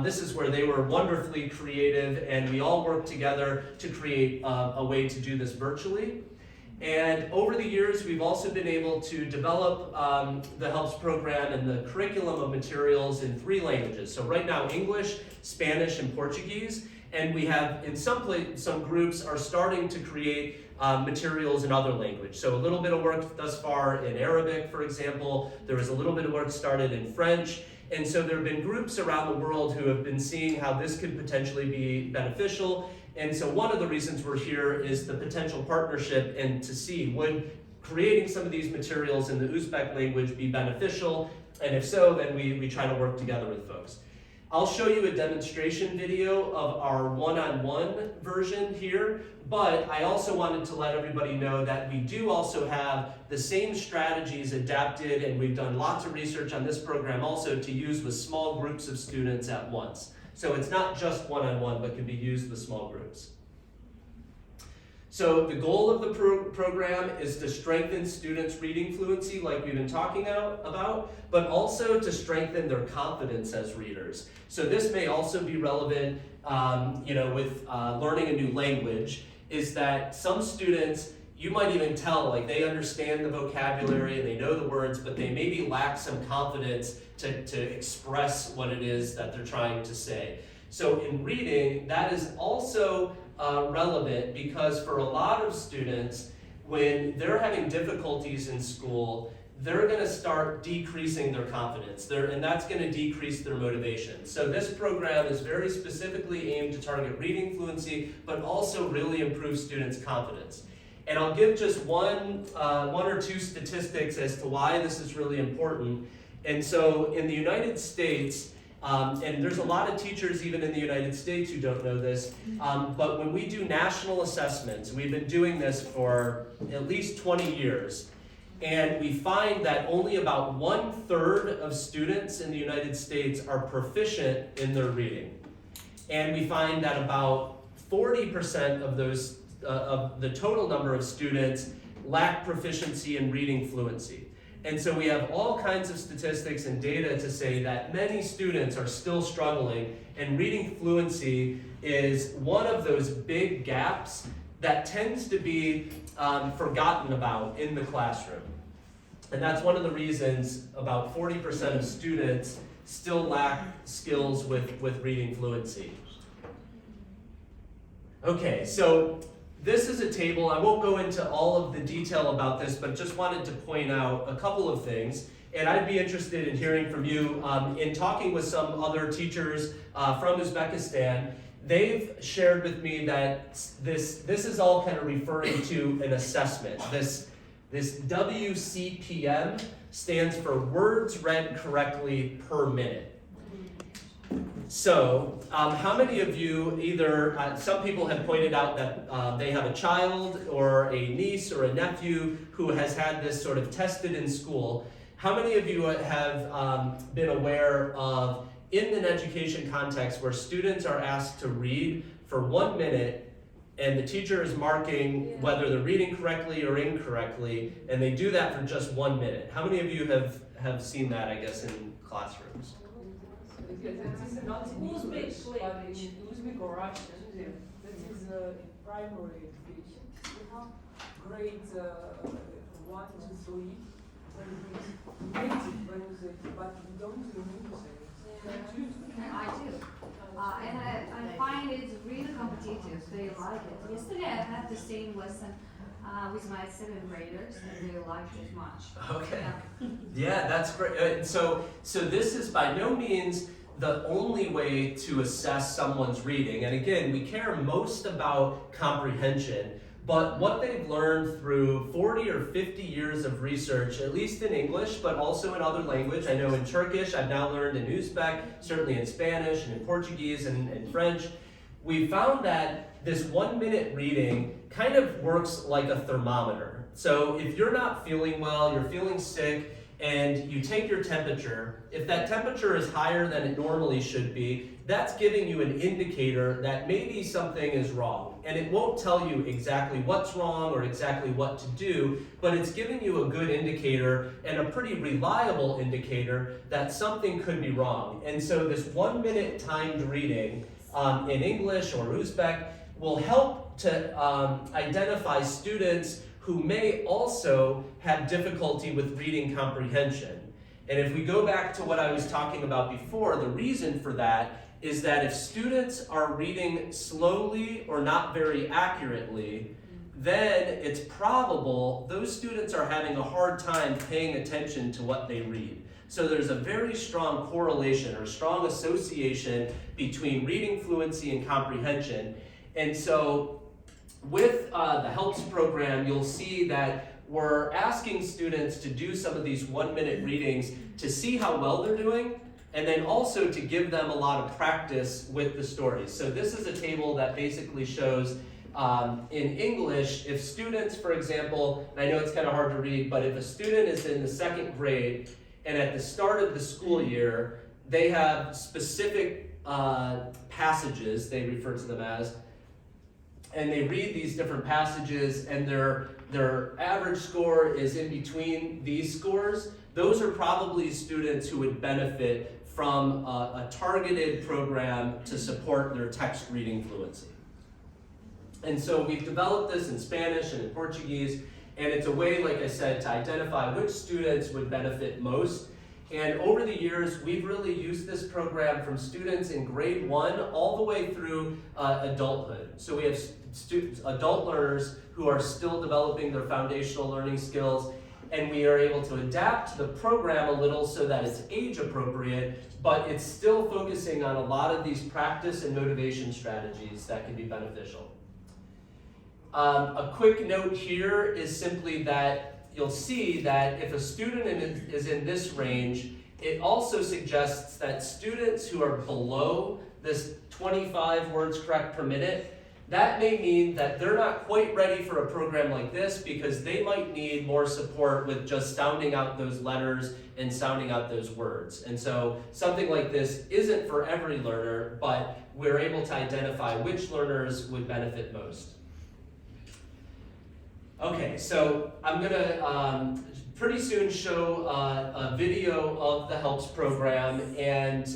this is where they were wonderfully creative, and we all worked together to create a way to do this virtually. And over the years, we've also been able to develop the Helps program and the curriculum of materials in 3 languages. So right now, English, Spanish, and Portuguese. And we have, in some groups are starting to create materials in other language. So a little bit of work thus far in Arabic, for example. There was a little bit of work started in French. And so there have been groups around the world who have been seeing how this could potentially be beneficial. And so one of the reasons we're here is the potential partnership, and to see, would creating some of these materials in the Uzbek language be beneficial? And if so, then we try to work together with folks. I'll show you a demonstration video of our one-on-one version here, but I also wanted to let everybody know that we do also have the same strategies adapted, and we've done lots of research on this program also to use with small groups of students at once. So it's not just one-on-one, but can be used with small groups. So the goal of the program is to strengthen students' reading fluency, like we've been talking about, but also to strengthen their confidence as readers. So this may also be relevant, with learning a new language, is that some students, you might even tell, like they understand the vocabulary and they know the words, but they maybe lack some confidence to express what it is that they're trying to say. So in reading, that is also relevant, because for a lot of students, when they're having difficulties in school, they're going to start decreasing their confidence, and that's going to decrease their motivation. So this program is very specifically aimed to target reading fluency, but also really improve students' confidence. And I'll give just one or two statistics as to why this is really important. And so in the United States, and there's a lot of teachers even in the United States who don't know this, but when we do national assessments, we've been doing this for at least 20 years, and we find that only about 1/3 of students in the United States are proficient in their reading. And we find that about 40% of those, of the total number of students lack proficiency in reading fluency. And so we have all kinds of statistics and data to say that many students are still struggling, and reading fluency is one of those big gaps that tends to be forgotten about in the classroom. And that's one of the reasons about 40% of students still lack skills with reading fluency. Okay, so this is a table. I won't go into all of the detail about this, but just wanted to point out a couple of things. And I'd be interested in hearing from you. In talking with some other teachers from Uzbekistan, they've shared with me that this is all kind of referring to an assessment. This WCPM stands for words read correctly per minute. So, how many of you either, some people have pointed out that they have a child or a niece or a nephew who has had this sort of tested in school. How many of you have been aware of, in an education context, where students are asked to read for 1 minute and the teacher is marking whether they're reading correctly or incorrectly, and they do that for just 1 minute? How many of you have seen that, I guess, in classrooms? Because it is not in English, but in Uzbek or Russian, that is in primary education. We have grade 1 to 3, native language, but we don't do English. I do. And I find it really competitive. They like it. Yesterday I had the same lesson with my 7th graders, and they liked it much. Okay. Yeah. Yeah, that's great. So this is by no means the only way to assess someone's reading. And again, we care most about comprehension, but what they've learned through 40 or 50 years of research, at least in English, but also in other language. I know in Turkish, I've now learned in Uzbek, certainly in Spanish and in Portuguese and in French. We found that this 1 minute reading kind of works like a thermometer. So if you're not feeling well, you're feeling sick, and you take your temperature, if that temperature is higher than it normally should be, that's giving you an indicator that maybe something is wrong. And it won't tell you exactly what's wrong or exactly what to do, but it's giving you a good indicator and a pretty reliable indicator that something could be wrong. And so this 1 minute timed reading in English or Uzbek will help to identify students who may also have difficulty with reading comprehension. And if we go back to what I was talking about before, the reason for that is that if students are reading slowly or not very accurately, then it's probable those students are having a hard time paying attention to what they read. So there's a very strong correlation or strong association between reading fluency and comprehension. And so with the HELPS program, you'll see that we're asking students to do some of these 1 minute readings to see how well they're doing, and then also to give them a lot of practice with the stories. So this is a table that basically shows in English, if students, for example, and I know it's kind of hard to read, but if a student is in the 2nd grade and at the start of the school year, they have specific passages, they refer to them as, and they read these different passages, and their average score is in between these scores. Those are probably students who would benefit from a targeted program to support their text reading fluency. And so we've developed this in Spanish and in Portuguese, and it's a way, like I said, to identify which students would benefit most. And over the years, we've really used this program from students in grade 1 all the way through adulthood. So we have adult learners who are still developing their foundational learning skills, and we are able to adapt the program a little so that it's age appropriate, but it's still focusing on a lot of these practice and motivation strategies that can be beneficial. A quick note here is simply that you'll see that if a student is in this range, it also suggests that students who are below this 25 words correct per minute, that may mean that they're not quite ready for a program like this because they might need more support with just sounding out those letters and sounding out those words. And so something like this isn't for every learner, but we're able to identify which learners would benefit most. Okay, so I'm gonna pretty soon show a video of the HELPS program, and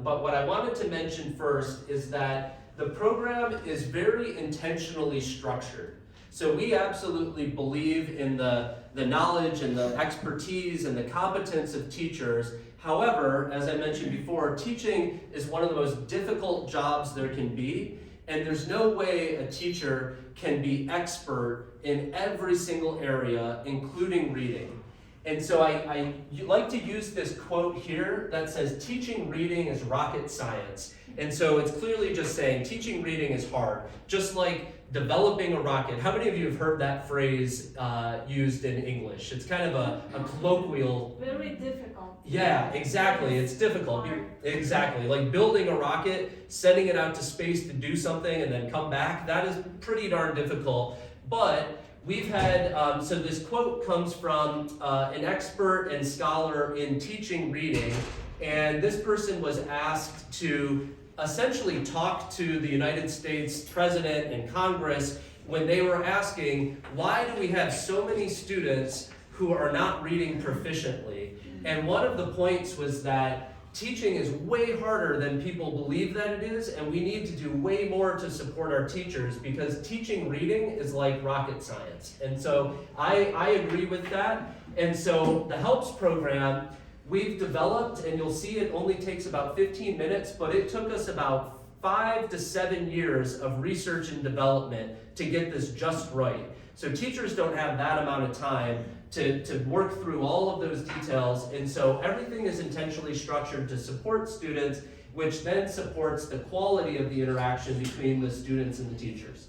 but what I wanted to mention first is that the program is very intentionally structured. So we absolutely believe in the knowledge and the expertise and the competence of teachers. However, as I mentioned before, teaching is one of the most difficult jobs there can be, and there's no way a teacher can be expert in every single area, including reading. And so I like to use this quote here that says, teaching reading is rocket science. And so it's clearly just saying teaching reading is hard, just like developing a rocket. How many of you have heard that phrase used in English? It's kind of a colloquial. Very difficult. Yeah, exactly. It's difficult. Hard. Exactly. Like building a rocket, sending it out to space to do something and then come back. That is pretty darn difficult. But we've had, so this quote comes from an expert and scholar in teaching reading. And this person was asked to essentially talk to the United States President and Congress when they were asking, why do we have so many students who are not reading proficiently? And one of the points was that teaching is way harder than people believe that it is, and we need to do way more to support our teachers because teaching reading is like rocket science. And so I agree with that. And so the HELPS program, we've developed, and you'll see it only takes about 15 minutes, but it took us about 5 to 7 years of research and development to get this just right. So teachers don't have that amount of time to work through all of those details, and so everything is intentionally structured to support students, which then supports the quality of the interaction between the students and the teachers.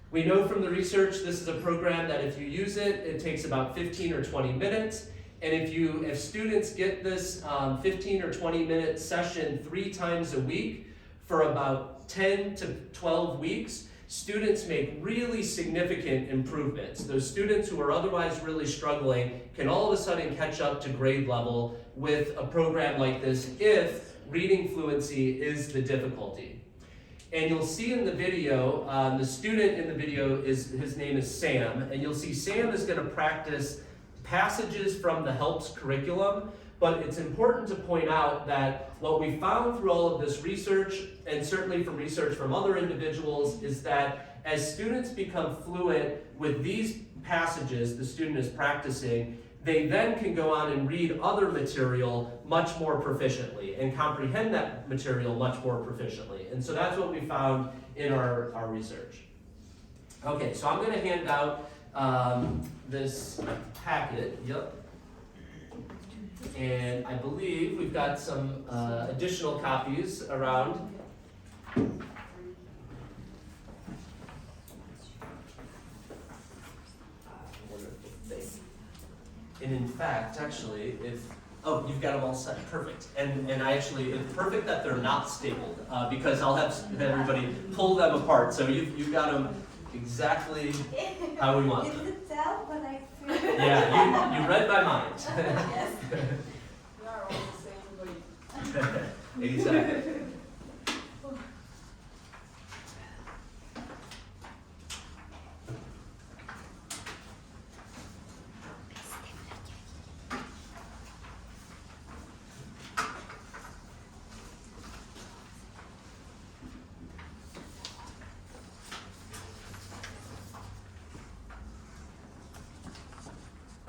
We know from the research this is a program that if you use it, it takes about 15 or 20 minutes. And if students get this 15 or 20 minute session 3 times a week for about 10 to 12 weeks, students make really significant improvements. Those students who are otherwise really struggling can all of a sudden catch up to grade level with a program like this if reading fluency is the difficulty. And you'll see in the video, the student in the video, his name is Sam, and you'll see Sam is going to practice passages from the HELPS curriculum, but it's important to point out that what we found through all of this research, and certainly from research from other individuals, is that as students become fluent with these passages the student is practicing, they then can go on and read other material much more proficiently and comprehend that material much more proficiently. And so that's what we found in our research. Okay, so I'm going to hand out this packet, yep. And I believe we've got some additional copies around. And in fact, actually, oh, you've got them all set, perfect. And it's perfect that they're not stapled because I'll have everybody pull them apart. So you've got them exactly how we want them. You could tell, but I feel. Yeah, you read my mind. Yes. We are all the same way. Exactly.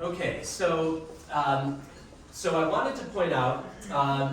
Okay, so I wanted to point out,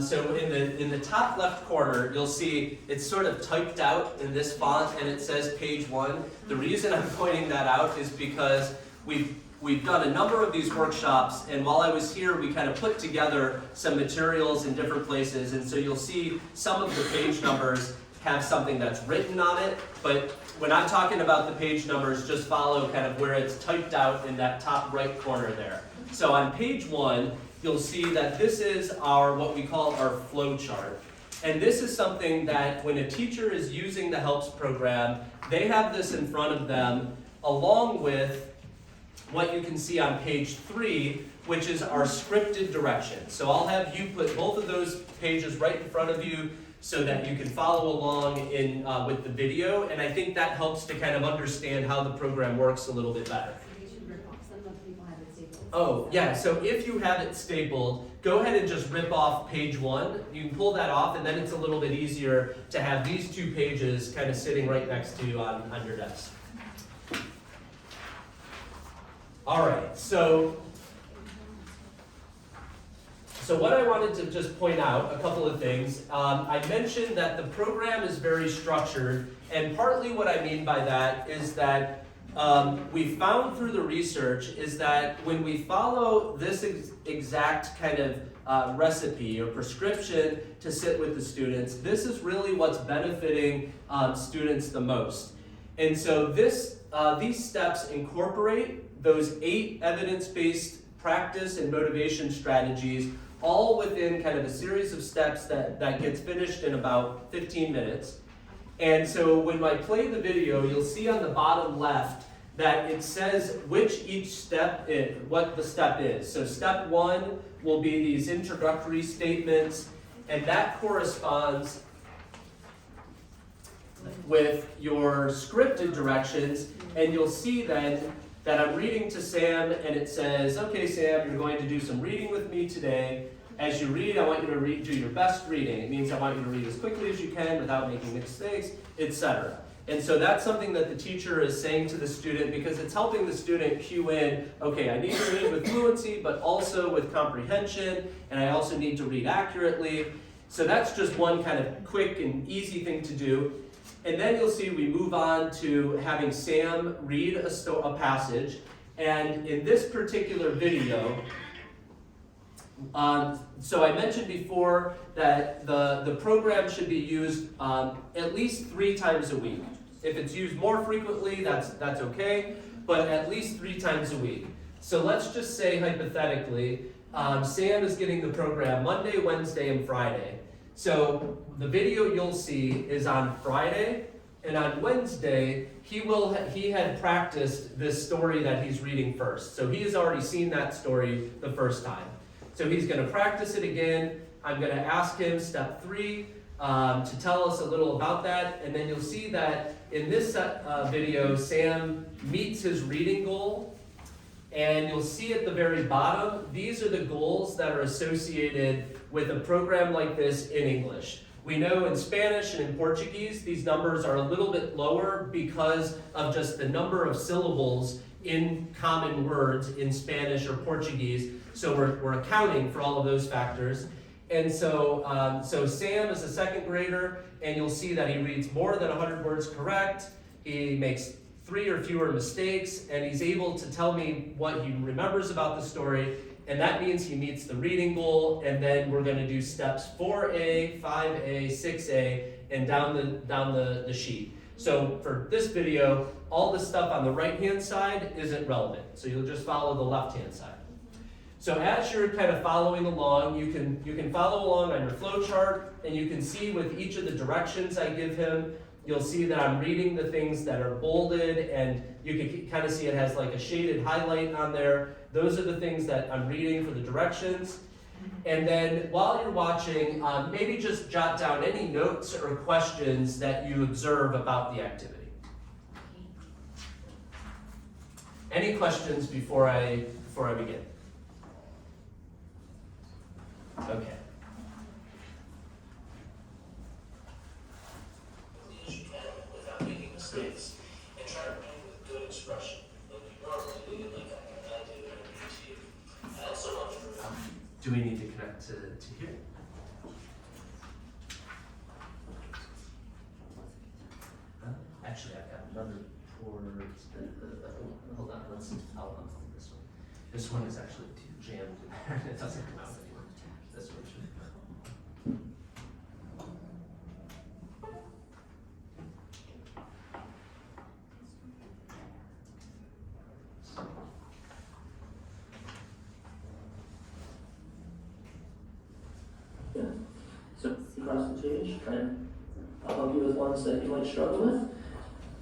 so in the top left corner, you'll see it's sort of typed out in this font, and it says page 1. The reason I'm pointing that out is because we've done a number of these workshops, and while I was here, we kind of put together some materials in different places, and so you'll see some of the page numbers have something that's written on it, but when I'm talking about the page numbers, just follow kind of where it's typed out in that top right corner there. So on page 1, you'll see that this is what we call our flow chart. And this is something that when a teacher is using the HELPS program, they have this in front of them along with what you can see on page 3, which is our scripted directions. So I'll have you put both of those pages right in front of you so that you can follow along with the video, and I think that helps to kind of understand how the program works a little bit better. You should rip off. Some of the people have it stapled. Oh, yeah, so if you have it stapled, go ahead and just rip off page 1. You can pull that off, and then it's a little bit easier to have these 2 pages kind of sitting right next to you on your desk. All right, so what I wanted to just point out, a couple of things. I mentioned that the program is very structured, and partly what I mean by that is that we found through the research is that when we follow this exact kind of recipe or prescription to sit with the students, this is really what's benefiting students the most. And so these steps incorporate those 8 evidence-based practice and motivation strategies, all within kind of a series of steps that gets finished in about 15 minutes. And so when I play the video, you'll see on the bottom left that it says which each step is, what the step is. So step 1 will be these introductory statements, and that corresponds with your scripted directions, and you'll see then that I'm reading to Sam, and it says, okay, Sam, you're going to do some reading with me today. As you read, I want you to do your best reading. It means I want you to read as quickly as you can without making mistakes, etc. And so that's something that the teacher is saying to the student because it's helping the student cue in, okay, I need to read with fluency, but also with comprehension, and I also need to read accurately. So that's just one kind of quick and easy thing to do. And then you'll see we move on to having Sam read a passage. And in this particular video, so I mentioned before that the program should be used at least 3 times a week. If it's used more frequently, that's okay, but at least 3 times a week. So let's just say hypothetically, Sam is getting the program Monday, Wednesday, and Friday. So the video you'll see is on Friday, and on Wednesday, he had practiced this story that he's reading first. So he has already seen that story the first time. So he's going to practice it again. I'm going to ask him step 3 to tell us a little about that, and then you'll see that in this video, Sam meets his reading goal, and you'll see at the very bottom, these are the goals that are associated with a program like this in English. We know in Spanish and in Portuguese, these numbers are a little bit lower because of just the number of syllables in common words in Spanish or Portuguese. So we're accounting for all of those factors. And so Sam is a 2nd grader, and you'll see that he reads more than 100 words correct. He makes 3 or fewer mistakes, and he's able to tell me what he remembers about the story. And that means he meets the reading goal, and then we're going to do steps 4A, 5A, 6A, and down the sheet. So for this video, all the stuff on the right-hand side isn't relevant. So you'll just follow the left-hand side. So as you're kind of following along, you can follow along on your flow chart, and you can see with each of the directions I give him, you'll see that I'm reading the things that are bolded, and you can kind of see it has like a shaded highlight on there. Those are the things that I'm reading for the directions. And then while you're watching, maybe just jot down any notes or questions that you observe about the activity. Any questions before I begin? Okay. As you can without making mistakes, and try to read with good expression. Like you normally do, like I do when I read to you. So much for do we need to connect to here? Actually, I've got another port. Hold on, I'll unplug this one. This one is actually too jammed in there. It doesn't come out anymore. This one should come out. Yeah. So across the page, and I'll help you with ones that you might struggle with.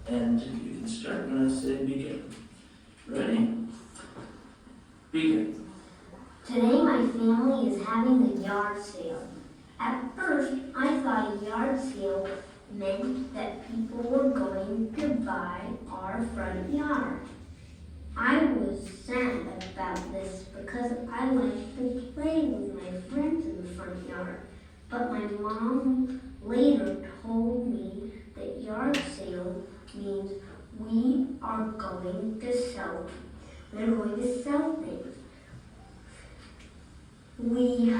And you can start when I say begin. Ready? Begin. Today my family is having a yard sale. At first, I thought a yard sale meant that people were going to buy our front yard. I was sad about this because I like to play with my friends in the front yard. But my mom later told me that yard sale means we are going to sell. We're going to sell things. We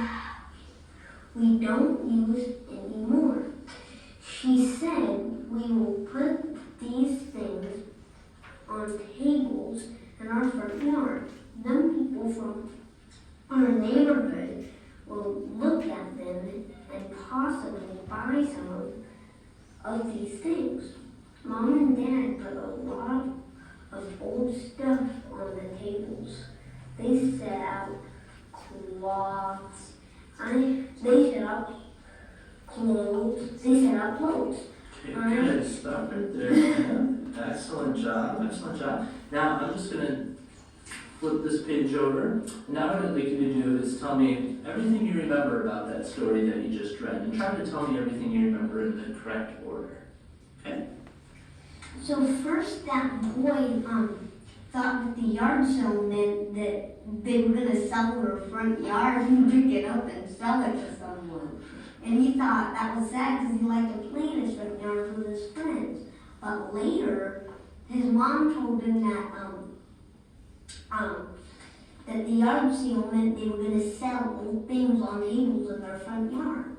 don't use anymore. She said we will put these things on tables in our front yard. Then people from our neighborhood will look at them and possibly buy some of these things. Mom and Dad put a lot of old stuff on the tables. They set out cloths. They set up clothes. They set up clothes. Okay, good. Stop right there. Yeah. Excellent job. Excellent job. Now I'm just gonna flip this page over. Now what I'd like you to do is tell me everything you remember about that story that you just read, and try to tell me everything you remember in the correct order. Okay? So first that boy thought that the yard sale meant that they were gonna sell their front yard and pick it up and sell it to someone. And he thought that was sad because he liked to play in his front yard with his friends. But later, his mom told him that that the yard sale meant they were gonna sell old things on tables in their front yard.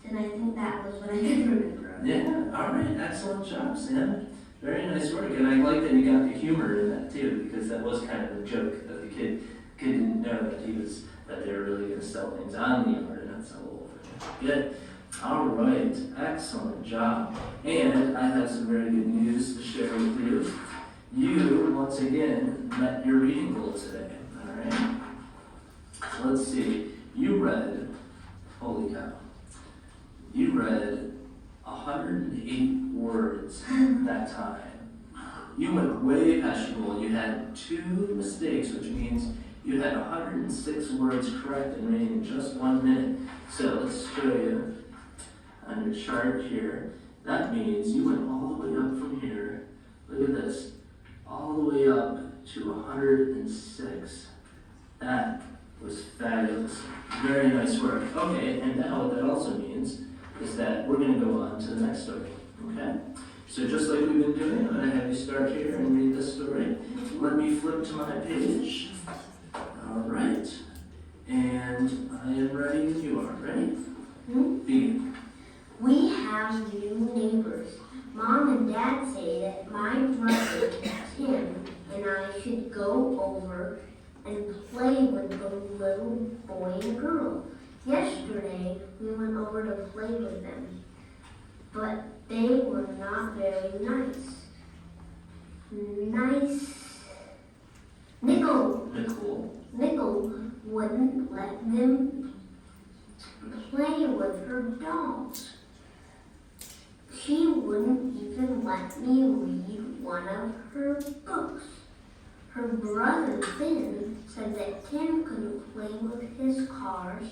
And I think that was what I could remember. Yeah, all right, excellent job, Sam. Very nice work, and I like that you got the humor in that too, because that was kind of a joke that the kid didn't know that they were really going to sell things on the yard and not sell over. Good. All right, excellent job. And I have some very good news to share with you. You once again met your reading goal today. All right. So let's see. You read. Holy cow. You read 108 words that time. You went way past your goal. You had 2 mistakes, which means you had 106 words correct and reading in just 1 minute. So let's show you on your chart here. That means you went all the way up from here. Look at this. All the way up to 106. That was fabulous. Very nice work. Okay, and now what that also means is that we're going to go on to the next story. Okay? So just like we've been doing, I'm going to have you start here and read this story. Let me flip to my page. All right. And I am ready when you are. Ready? Begin. We have new neighbors. Mom and Dad say that my brother Tim and I should go over and play with the little boy and girl. Yesterday, we went over to play with them, but they were not very nice. Nicole wouldn't let them play with her dolls. She wouldn't even let me read one of her books. Her brother Ben said that Tim couldn't play with his cars.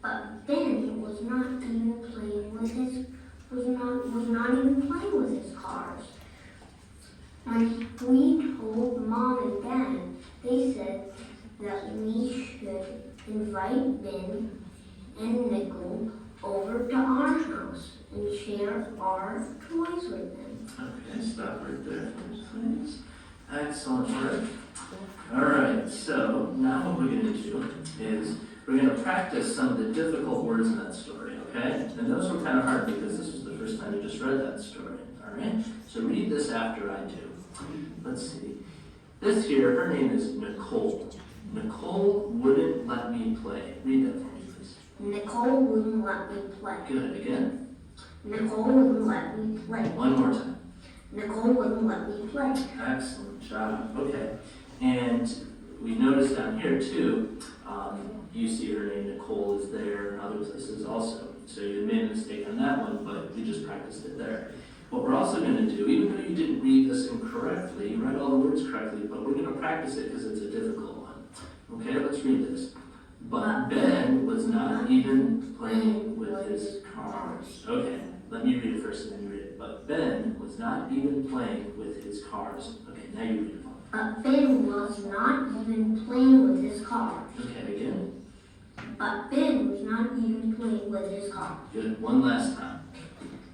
But Ben was not even playing with his cars. When we told Mom and Dad, they said that we should invite Ben and Nicole over to our house and share our toys with them. Okay, stop right there, please. Excellent work. All right, so now what we're going to do is we're going to practice some of the difficult words in that story, okay? And those were kind of hard because this was the first time you just read that story, all right? So read this after I do. Let's see. This here, her name is Nicole. Nicole wouldn't let me play. Read that for me, please. Nicole wouldn't let me play. Good. Again? Nicole wouldn't let me play. One more time. Nicole wouldn't let me play. Excellent job. Okay. And we noticed down here too, you see her name Nicole is there and other places also. So you made a mistake on that one, but we just practiced it there. What we're also going to do, even though you didn't read this incorrectly, you read all the words correctly, but we're going to practice it because it's a difficult one. Okay, let's read this. But Ben was not even playing with his cars. Okay, let me read it first and then you read it. But Ben was not even playing with his cars. Okay, now you read it. But Ben was not even playing with his cars. Okay, again. But Ben was not even playing with his cars. Good, one last time.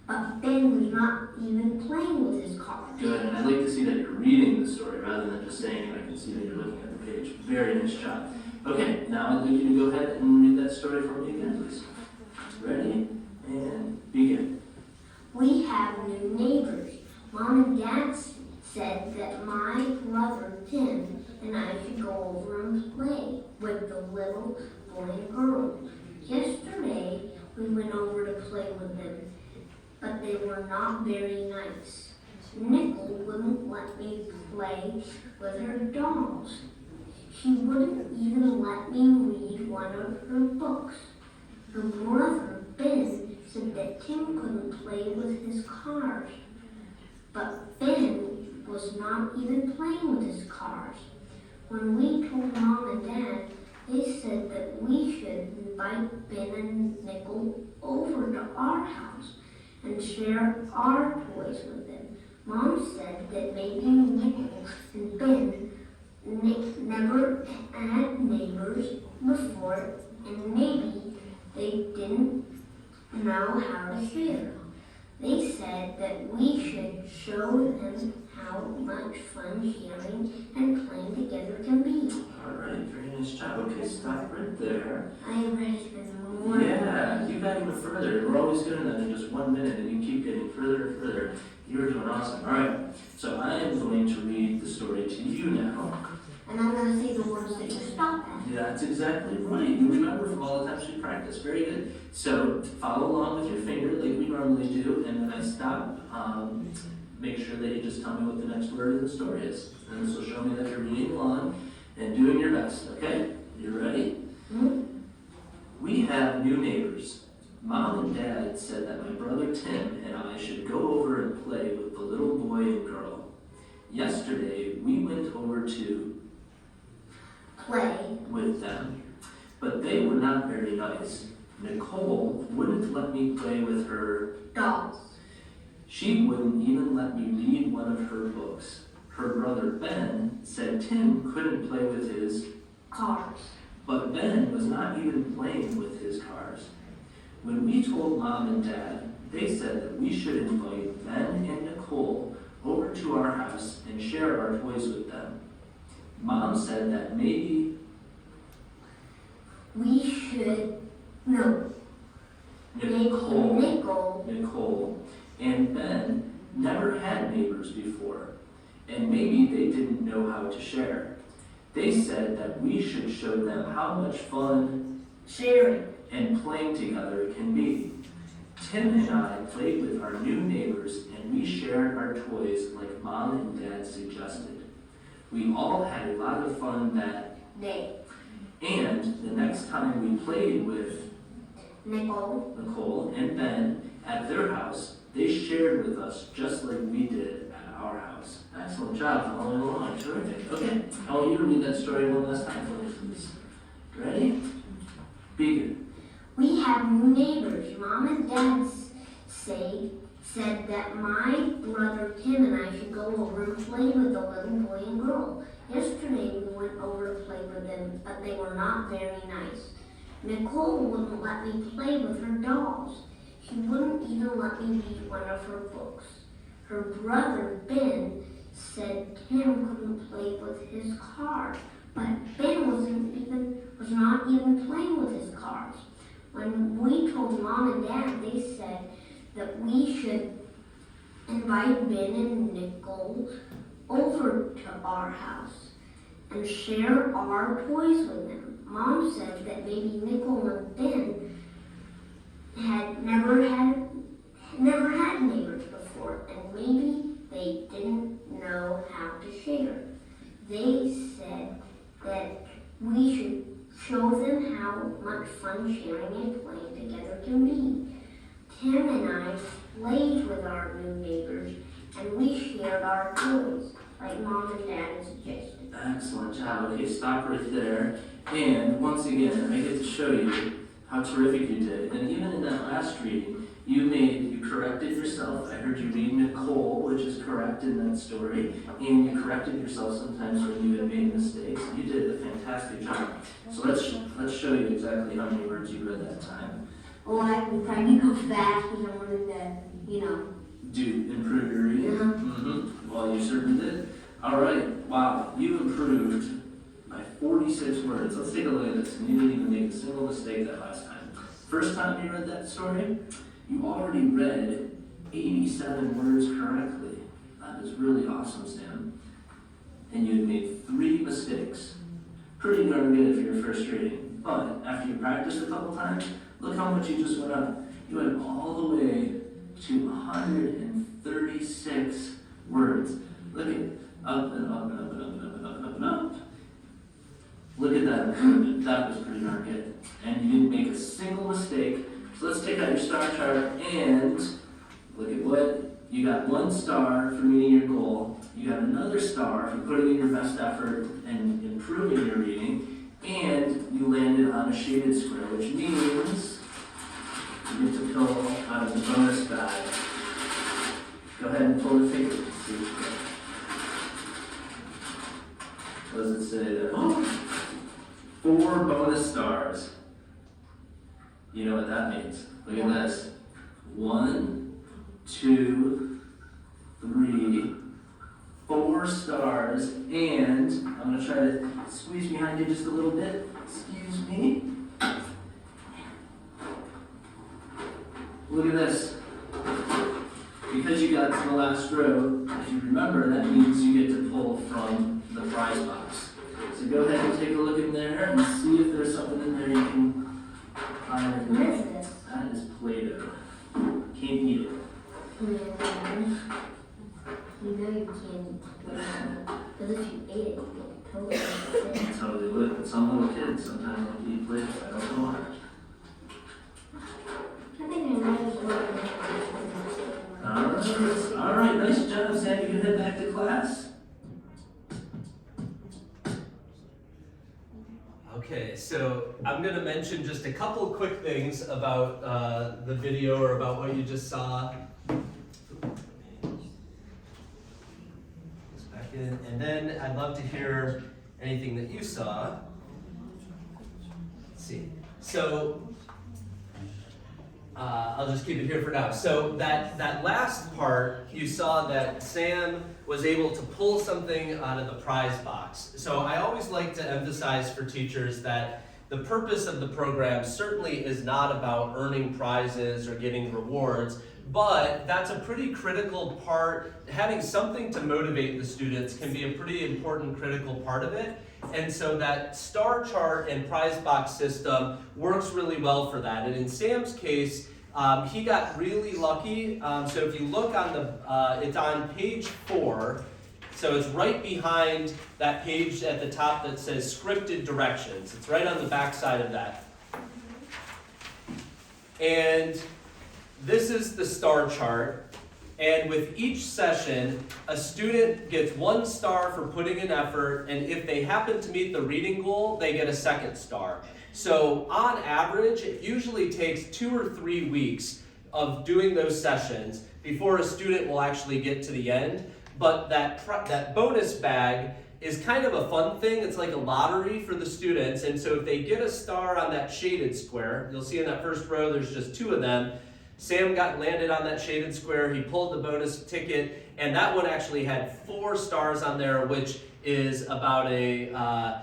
But Ben was not even playing with his cars. Good, and I'd like to see that you're reading the story rather than just saying it. I can see that you're looking at the page. Very nice job. Okay, now I'd like you to go ahead and read that story for me again, please. Ready? And begin. We We have new neighbors. Mom and Dad said that my brother Tim and I should go over and play with the little boy and girl. Yesterday, we went over to play with them, but they were not very nice. Nicole wouldn't let me play with her dolls. She wouldn't even let me read one of her books. Her brother, Ben, said that Tim couldn't play with his cars. But Ben was not even playing with his cars. When we told Mom and Dad, they said that we should invite Ben and Nicole over to our house and share our toys with them. Mom said that maybe Nicole and Ben never had neighbors before, and maybe they didn't know how to share. They said that we should show them how much fun sharing and playing together can be. All right, very nice job. Okay, stop right there. I am ready for more. Yeah, you got even further. We're always doing that in just 1 minute, and you keep getting further and further. You're doing awesome. All right, so I am going to read the story to you now. And I'm going to say the words that you stop at. Yeah, that's exactly right. You remember from all the times we practiced. Very good. So follow along with your finger like we normally do, and when I stop, make sure that you just tell me what the next word of the story is. And this will show me that you're reading along and doing your best, okay? You ready? Mm-hmm. We have new neighbors. Mom and Dad said that my brother Tim and I should go over and play with the little boy and girl. Yesterday, we went over to Play. with them, but they were not very nice. Nicole wouldn't let me play with her. Dolls. She wouldn't even let me read one of her books. Her brother Ben said Tim couldn't play with his Cars. but Ben was not even playing with his cars. When we told Mom and Dad, they said that we should invite Ben and Nicole over to our house and share our toys with them. Mom said that maybe We should, no, Nicole Nicole and Ben never had neighbors before, and maybe they didn't know how to share. They said that we should show them how much fun sharing. and playing together can be. Tim and I played with our new neighbors and we shared our toys like Mom and Dad suggested. We all had a lot of fun that Day. and the next time we played with Nicole. and Ben at their house, they shared with us just like we did at our house. Excellent job following along. Terrific. Okay, I want you to read that story one last time for me, please. Ready? Begin. We have new neighbors. Mom and Dad said that my brother Tim and I should go over and play with the little boy and girl. Yesterday we went over to play with them, but they were not very nice. Nicole wouldn't let me play with her dolls. She wouldn't even let me read one of her books. Her brother Ben said Tim couldn't play with his cars, but Ben was not even playing with his cars. When we told Mom and Dad, they said that we should invite Ben and Nicole over to our house and share our toys with them. Mom said that maybe Nicole and Ben had never had neighbors before, and maybe they didn't know how to share. They said that we should show them how much fun sharing and playing together can be. Tim and I played with our new neighbors, and we shared our toys, like Mom and Dad suggested. Excellent job. Okay, stop right there. And once again, I get to show you how terrific you did. And even in that last reading, you corrected yourself. I heard you read Nicole, which is correct in that story. And you corrected yourself sometimes when you had made mistakes. You did a fantastic job. So let's show you exactly how many words you read that time. Well, I was trying to go fast because I wanted to, Do improve your reading? Well, you certainly did. All right. Wow, you improved by 46 words. Let's take a look at this. And you didn't even make a single mistake that last time. First time you read that story, you already read 87 words correctly. That is really awesome, Sam. And you had made 3 mistakes. Pretty darn good for your first reading. But after you practiced a couple times, look how much you just went up. You went all the way to 136 words. Look at up and up and up and up and up and up and up and up. Look at that improvement. That was pretty darn good. And you didn't make a single mistake. So let's take out your star chart and look at what you got. 1 star for meeting your goal. You got another star for putting in your best effort and improving your reading. And you landed on a shaded square, which means you get to pull out of the bonus bag. Go ahead and pull the paper. What does it say there? Oh, 4 bonus stars. You know what that means. Look at this. 1, 2, 3, 4 stars, and I'm going to try to squeeze behind you just a little bit. Excuse me. Look at this. Because you got to the last row, if you remember, that means you get to pull from the prize box. So go ahead and take a look in there and see if there's something in there you can find. What is this? That is Play-Doh. Can't eat it. You know you can't eat Play-Doh. Because if you ate it, you get totally sick. Totally would, but some little kids sometimes like to eat Play-Doh. I don't know why. I think I might as well. All right, nice job, Sam. You can head back to class. Okay, so I'm going to mention just a couple quick things about the video or about what you just saw. Just back in, and then I'd love to hear anything that you saw. Let's see. So I'll just keep it here for now. So that last part, you saw that Sam was able to pull something out of the prize box. So I always like to emphasize for teachers that the purpose of the program certainly is not about earning prizes or getting rewards, but that's a pretty critical part. Having something to motivate the students can be a pretty important critical part of it. And so that star chart and prize box system works really well for that. And in Sam's case, he got really lucky. So if you look on the, it's on page 4. So it's right behind that page at the top that says scripted directions. It's right on the back side of that. And this is the star chart. And with each session, a student gets 1 star for putting in effort, and if they happen to meet the reading goal, they get a 2nd star. So on average, it usually takes 2 or 3 weeks of doing those sessions before a student will actually get to the end. But that bonus bag is kind of a fun thing. It's like a lottery for the students. And so if they get a star on that shaded square, you'll see in that first row, there's just 2 of them. Sam landed on that shaded square, he pulled the bonus ticket, and that one actually had 4 stars on there, which is about a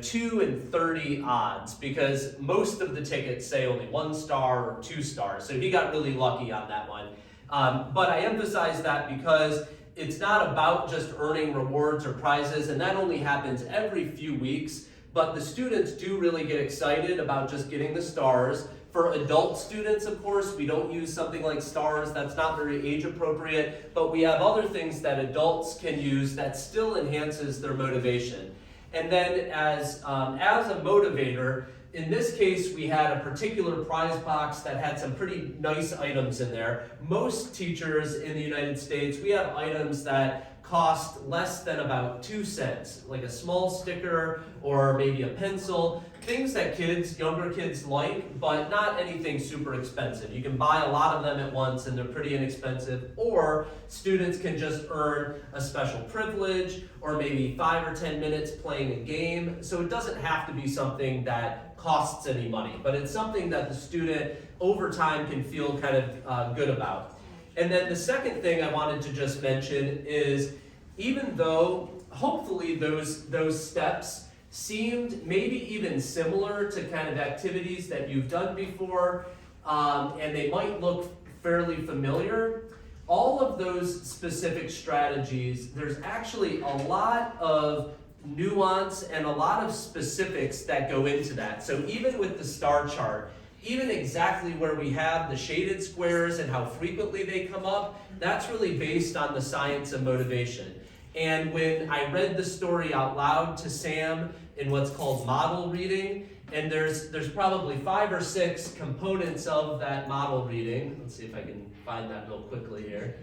2 in 30 odds, because most of the tickets say only 1 star or 2 stars, so he got really lucky on that one. But I emphasize that because it's not about just earning rewards or prizes, and that only happens every few weeks, but the students do really get excited about just getting the stars. For adult students, of course, we don't use something like stars. That's not very age appropriate, but we have other things that adults can use that still enhances their motivation. And then as a motivator, in this case, we had a particular prize box that had some pretty nice items in there. Most teachers in the United States, we have items that cost less than about 2 cents, like a small sticker or maybe a pencil, things that younger kids like, but not anything super expensive. You can buy a lot of them at once and they're pretty inexpensive, or students can just earn a special privilege or maybe 5 or 10 minutes playing a game. So it doesn't have to be something that costs any money, but it's something that the student over time can feel kind of good about. And then the second thing I wanted to just mention is, even though hopefully those steps seemed maybe even similar to kind of activities that you've done before, and they might look fairly familiar, all of those specific strategies, there's actually a lot of nuance and a lot of specifics that go into that. So even with the star chart, even exactly where we have the shaded squares and how frequently they come up, that's really based on the science of motivation. And when I read the story out loud to Sam in what's called model reading, and there's probably 5 or 6 components of that model reading. Let's see if I can find that real quickly here.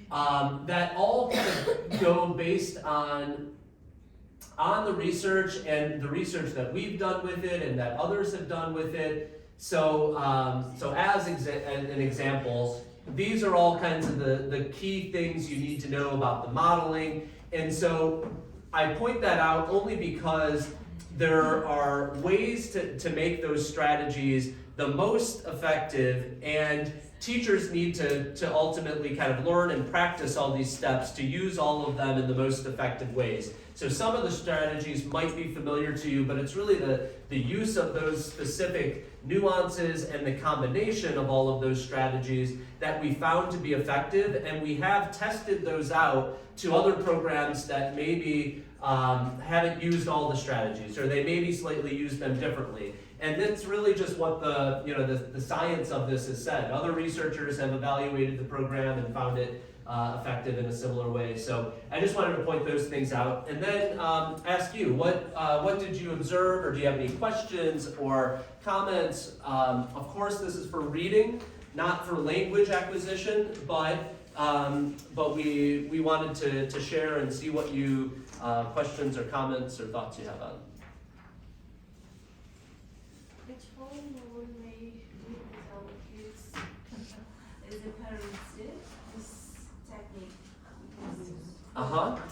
That all kind of go based on the research and the research that we've done with it and that others have done with it. So as an example, these are all kinds of the key things you need to know about the modeling. And so I point that out only because there are ways to make those strategies the most effective, and teachers need to ultimately kind of learn and practice all these steps to use all of them in the most effective ways. So some of the strategies might be familiar to you, but it's really the use of those specific nuances and the combination of all of those strategies that we found to be effective, and we have tested those out to other programs that maybe haven't used all the strategies, or they maybe slightly use them differently. And that's really just what the science of this has said. Other researchers have evaluated the program and found it effective in a similar way. So I just wanted to point those things out, and then ask you, what did you observe, or do you have any questions or comments? Of course, this is for reading, not for language acquisition, but we wanted to share and see what you questions or comments or thoughts you have on. At home, we may do with our kids, as the parents did, this technique.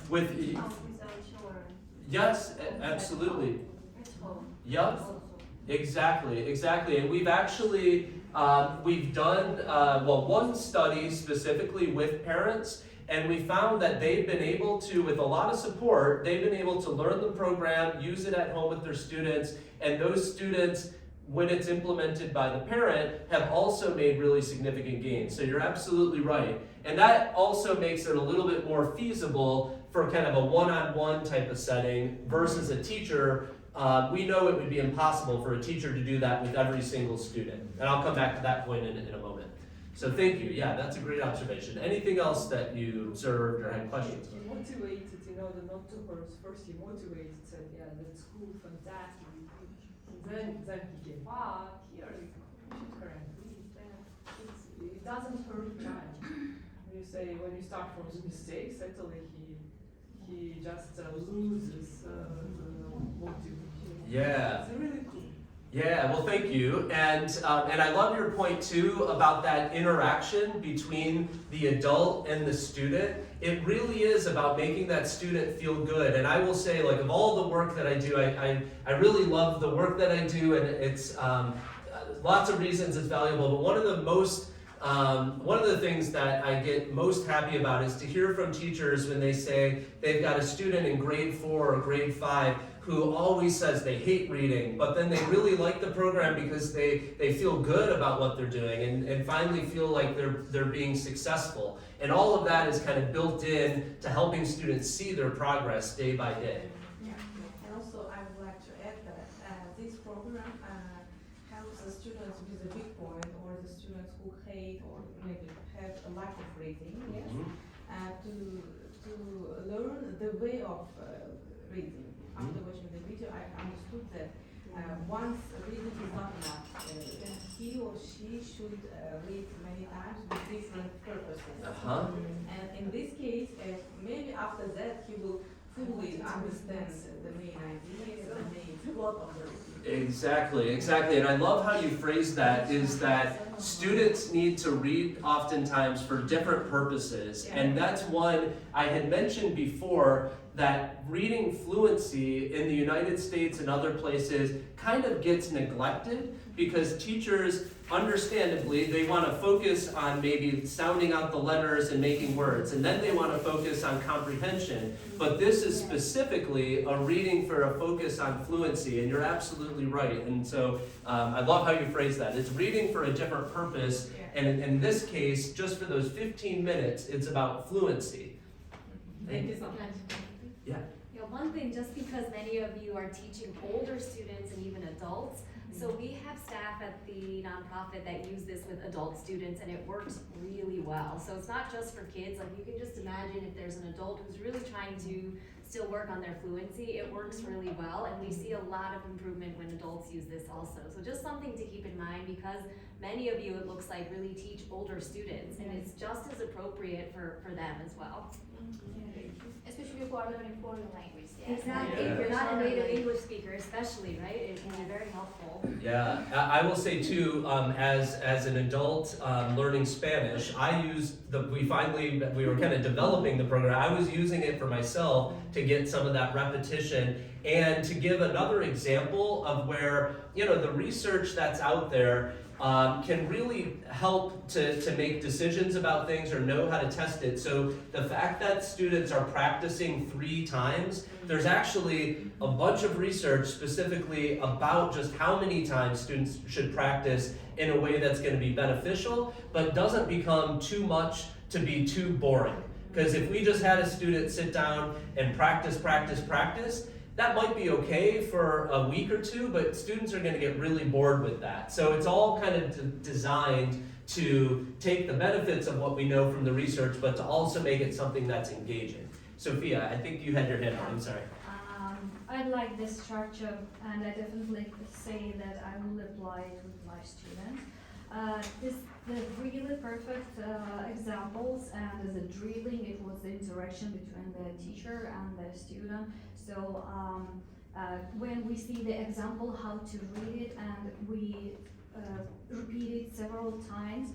With With our children. yes, absolutely. At home. Yep. Also. Exactly, and we've actually we've done one study specifically with parents, and we found that they've been able to, with a lot of support, they've been able to learn the program, use it at home with their students, and those students, when it's implemented by the parent, have also made really significant gains. So you're absolutely right, and that also makes it a little bit more feasible for kind of a one-on-one type of setting versus a teacher. We know it would be impossible for a teacher to do that with every single student. And I'll come back to that point in a moment. So thank you. Yeah, that's a great observation. Anything else that you observed or had questions He on? motivated, not to hurt. First he motivated, said, yeah, that's cool, fantastic. And then he came back, here, you should correct this, that. It doesn't hurt much. When you start from the mistakes, actually he just loses the motivation. Yeah. It's really cool. Yeah, well, thank you, and I love your point too about that interaction between the adult and the student. It really is about making that student feel good, and I will say, like, of all the work that I do, I really love the work that I do, and it's lots of reasons it's valuable. But one of the things that I get most happy about is to hear from teachers when they say they've got a student in grade 4 or grade 5 who always says they hate reading, but then they really like the program because they feel good about what they're doing and finally feel like they're being successful. And all of that is kind of built in to helping students see their progress day by day. Yeah, and also I would like to add that this program helps the students with a weak point, or the students who hate or maybe have a lack of reading, yes, to learn the way of reading. After watching the video, I understood that once reading is not enough, he or she should read many times with different purposes. And in this case, maybe after that he will fully understand the main ideas and the main plot of the reading. Exactly, and I love how you phrase that, is that students need to read oftentimes for different purposes, and that's one I had mentioned before. that reading fluency in the United States and other places kind of gets neglected because teachers, understandably, they want to focus on maybe sounding out the letters and making words, and then they want to focus on comprehension. But this is specifically a reading for a focus on fluency, and you're absolutely right. And so I love how you phrase that. It's reading for a different purpose, and in this case, just for those 15 minutes, it's about fluency. Thank you so much. Yeah. You know, one thing, just because many of you are teaching older students and even adults, so we have staff at the nonprofit that use this with adult students, and it works really well. So it's not just for kids. Like, you can just imagine if there's an adult who's really trying to still work on their fluency, it works really well, and we see a lot of improvement when adults use this also. So just something to keep in mind, because many of you, it looks like, really teach older students, and it's just as appropriate for them as well. Especially if you are learning foreign language. Exactly, Yeah. if you're not a native English speaker especially, right, it can be very helpful. Yeah, I will say too, as an adult learning Spanish, we were kind of developing the program. I was using it for myself to get some of that repetition, and to give another example of where, the research that's out there can really help to make decisions about things or know how to test it. So the fact that students are practicing 3 times, there's actually a bunch of research specifically about just how many times students should practice in a way that's going to be beneficial, but doesn't become too much to be too boring. Because if we just had a student sit down and practice, that might be okay for a week or 2, but students are going to get really bored with that. So it's all kind of designed to take the benefits of what we know from the research, but to also make it something that's engaging. Sophia, I think you had your hand up. I'm sorry. I like this structure, and I definitely say that I will apply it with my students. The really perfect examples, and as a drilling, it was the interaction between the teacher and the student. So when we see the example how to read it, and we repeat it several times,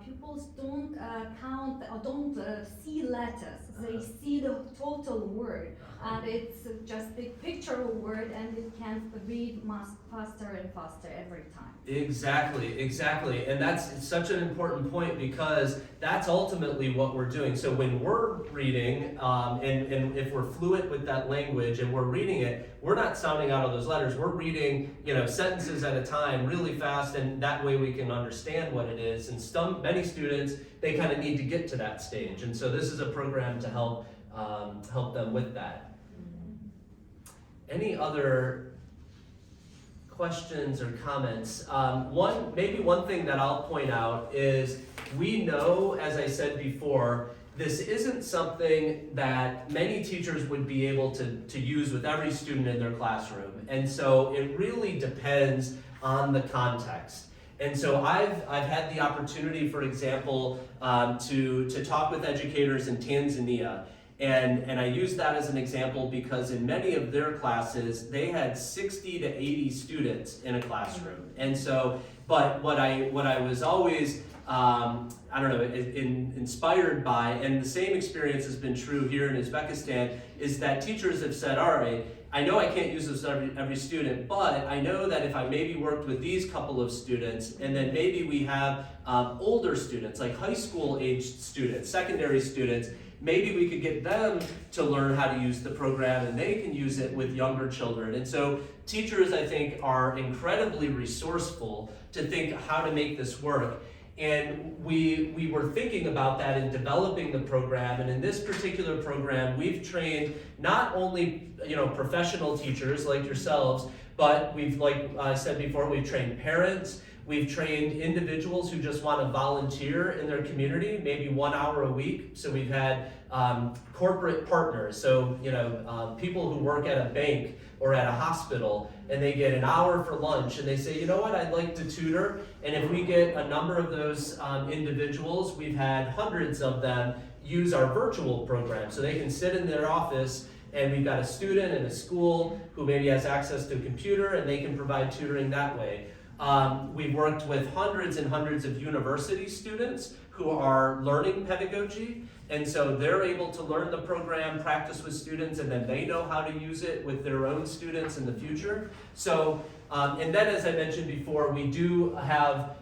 pupils don't count or don't see letters. They see the total word, and it's just the pictorial word, and it can read much faster and faster every time. Exactly. And that's such an important point, because that's ultimately what we're doing. So when we're reading, and if we're fluent with that language and we're reading it, we're not sounding out all those letters. We're reading, sentences at a time really fast, and that way we can understand what it is. And many students, they kind of need to get to that stage. And so this is a program to help them with that. Any other questions or comments? One thing that I'll point out is, we know, as I said before, this isn't something that many teachers would be able to use with every student in their classroom. And so it really depends on the context. And so I've had the opportunity, for example, to talk with educators in Tanzania. And I use that as an example because in many of their classes, they had 60 to 80 students in a classroom. And so, but what I was always, inspired by, and the same experience has been true here in Uzbekistan, is that teachers have said, all right, I know I can't use this every student, but I know that if I maybe worked with these couple of students, and then maybe we have older students, like high school aged students, secondary students, maybe we could get them to learn how to use the program, and they can use it with younger children. And so teachers, I think, are incredibly resourceful to think how to make this work. And we were thinking about that in developing the program. And in this particular program, we've trained not only professional teachers like yourselves, but we've, like I said before, we've trained parents. We've trained individuals who just want to volunteer in their community, maybe 1 hour a week. So we've had corporate partners, so people who work at a bank or at a hospital, and they get an hour for lunch, and they say, you know what, I'd like to tutor. And if we get a number of those individuals, we've had hundreds of them use our virtual program. So they can sit in their office, and we've got a student in a school who maybe has access to a computer, and they can provide tutoring that way. We've worked with hundreds and hundreds of university students who are learning pedagogy, And so they're able to learn the program, practice with students, and then they know how to use it with their own students in the future. So, and then as I mentioned before, we do have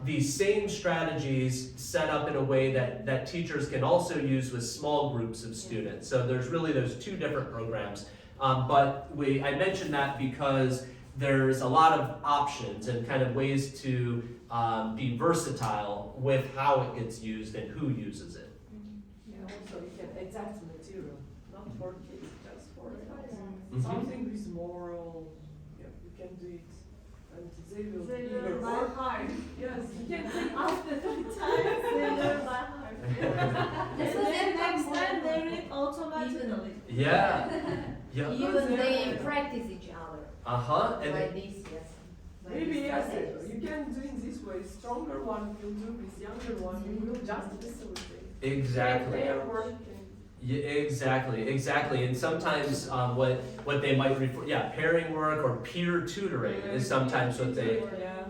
these same strategies set up in a way that teachers can also use with small groups of students. So there's really those two different programs. But I mentioned that because there's a lot of options and kind of ways to be versatile with how it gets used and who uses it. Yeah, also you can adapt material, not for kids, just for adults. Mhm. Something with moral, yeah, you can do it, and they will They either learn by work. heart. Yes, you can take After 3 times, they learn by heart. And This was then in next my time they model. read automatically. Yeah. Yep. Even they practice each other Uh-huh. And by this, yes. By maybe these yes, strategies. you can do in this way. Stronger one will do with younger one. You will just facilitate. exactly. Their work can Yeah, exactly. And sometimes what they might refer, pairing work or peer tutoring is sometimes what they. Yeah.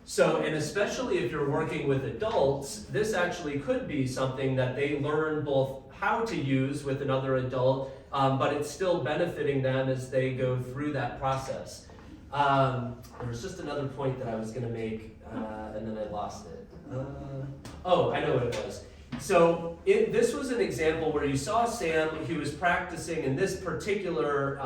So, and especially if you're working with adults, this actually could be something that they learn both how to use with another adult, but it's still benefiting them as they go through that process. There was just another point that I was going to make, and then I lost it. I know what it was. So this was an example where you saw Sam, he was practicing in this particular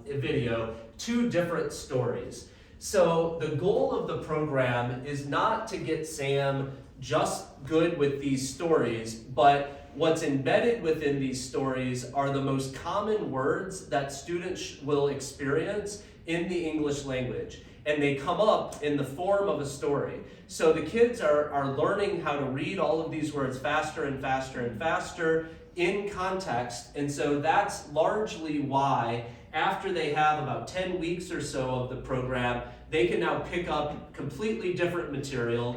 video, 2 different stories. So the goal of the program is not to get Sam just good with these stories, but what's embedded within these stories are the most common words that students will experience in the English language. And they come up in the form of a story. So the kids are learning how to read all of these words faster and faster and faster in context. And so that's largely why after they have about 10 weeks or so of the program, they can now pick up completely different material,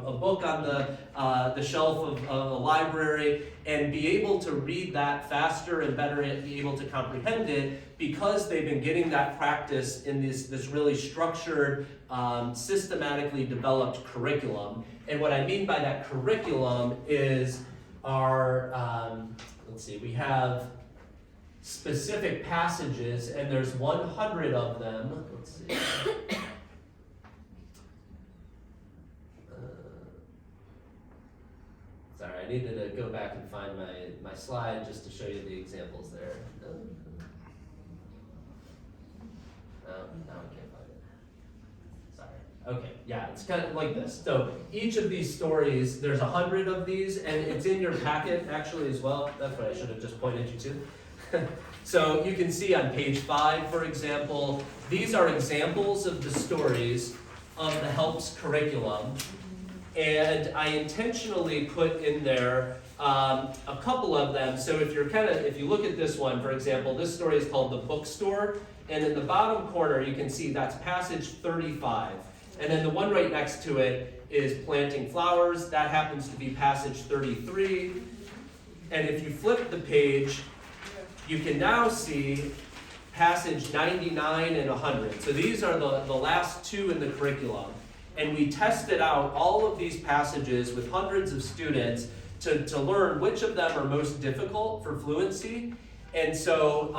a book on the shelf of a library, and be able to read that faster and better, and be able to comprehend it because they've been getting that practice in this really structured, systematically developed curriculum. And what I mean by that curriculum is our, we have specific passages, and there's 100 of them. Let's see. Sorry, I needed to go back and find my slide just to show you the examples there. Now I can't find it. Sorry. Okay, yeah, it's kind of like this. So each of these stories, there's 100 of these, and it's in your packet actually as well. That's what I should have just pointed you to. So you can see on page 5, for example, these are examples of the stories of the HELPS curriculum. And I intentionally put in there a couple of them. So if you look at this one, for example, this story is called The Bookstore. And in the bottom corner, you can see that's passage 35. And then the one right next to it is Planting Flowers. That happens to be passage 33. And if you flip the page, you can now see passage 99 and 100. So these are the last 2 in the curriculum. And we tested out all of these passages with hundreds of students to learn which of them are most difficult for fluency. And so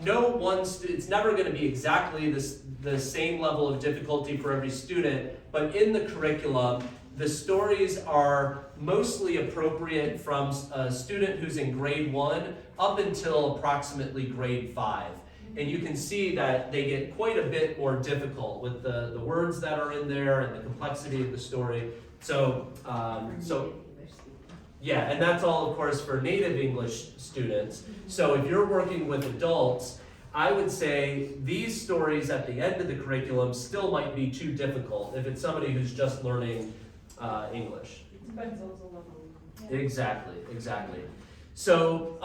it's never going to be exactly the same level of difficulty for every student, but in the curriculum, the stories are mostly appropriate from a student who's in grade 1 up until approximately grade 5. And you can see that they get quite a bit more difficult with the words that are in there and the complexity of the story. So yeah, and that's all, of course, for native English students. So if you're working with adults, I would say these stories at the end of the curriculum still might be too difficult if it's somebody who's just learning English. It depends on the level. Exactly. So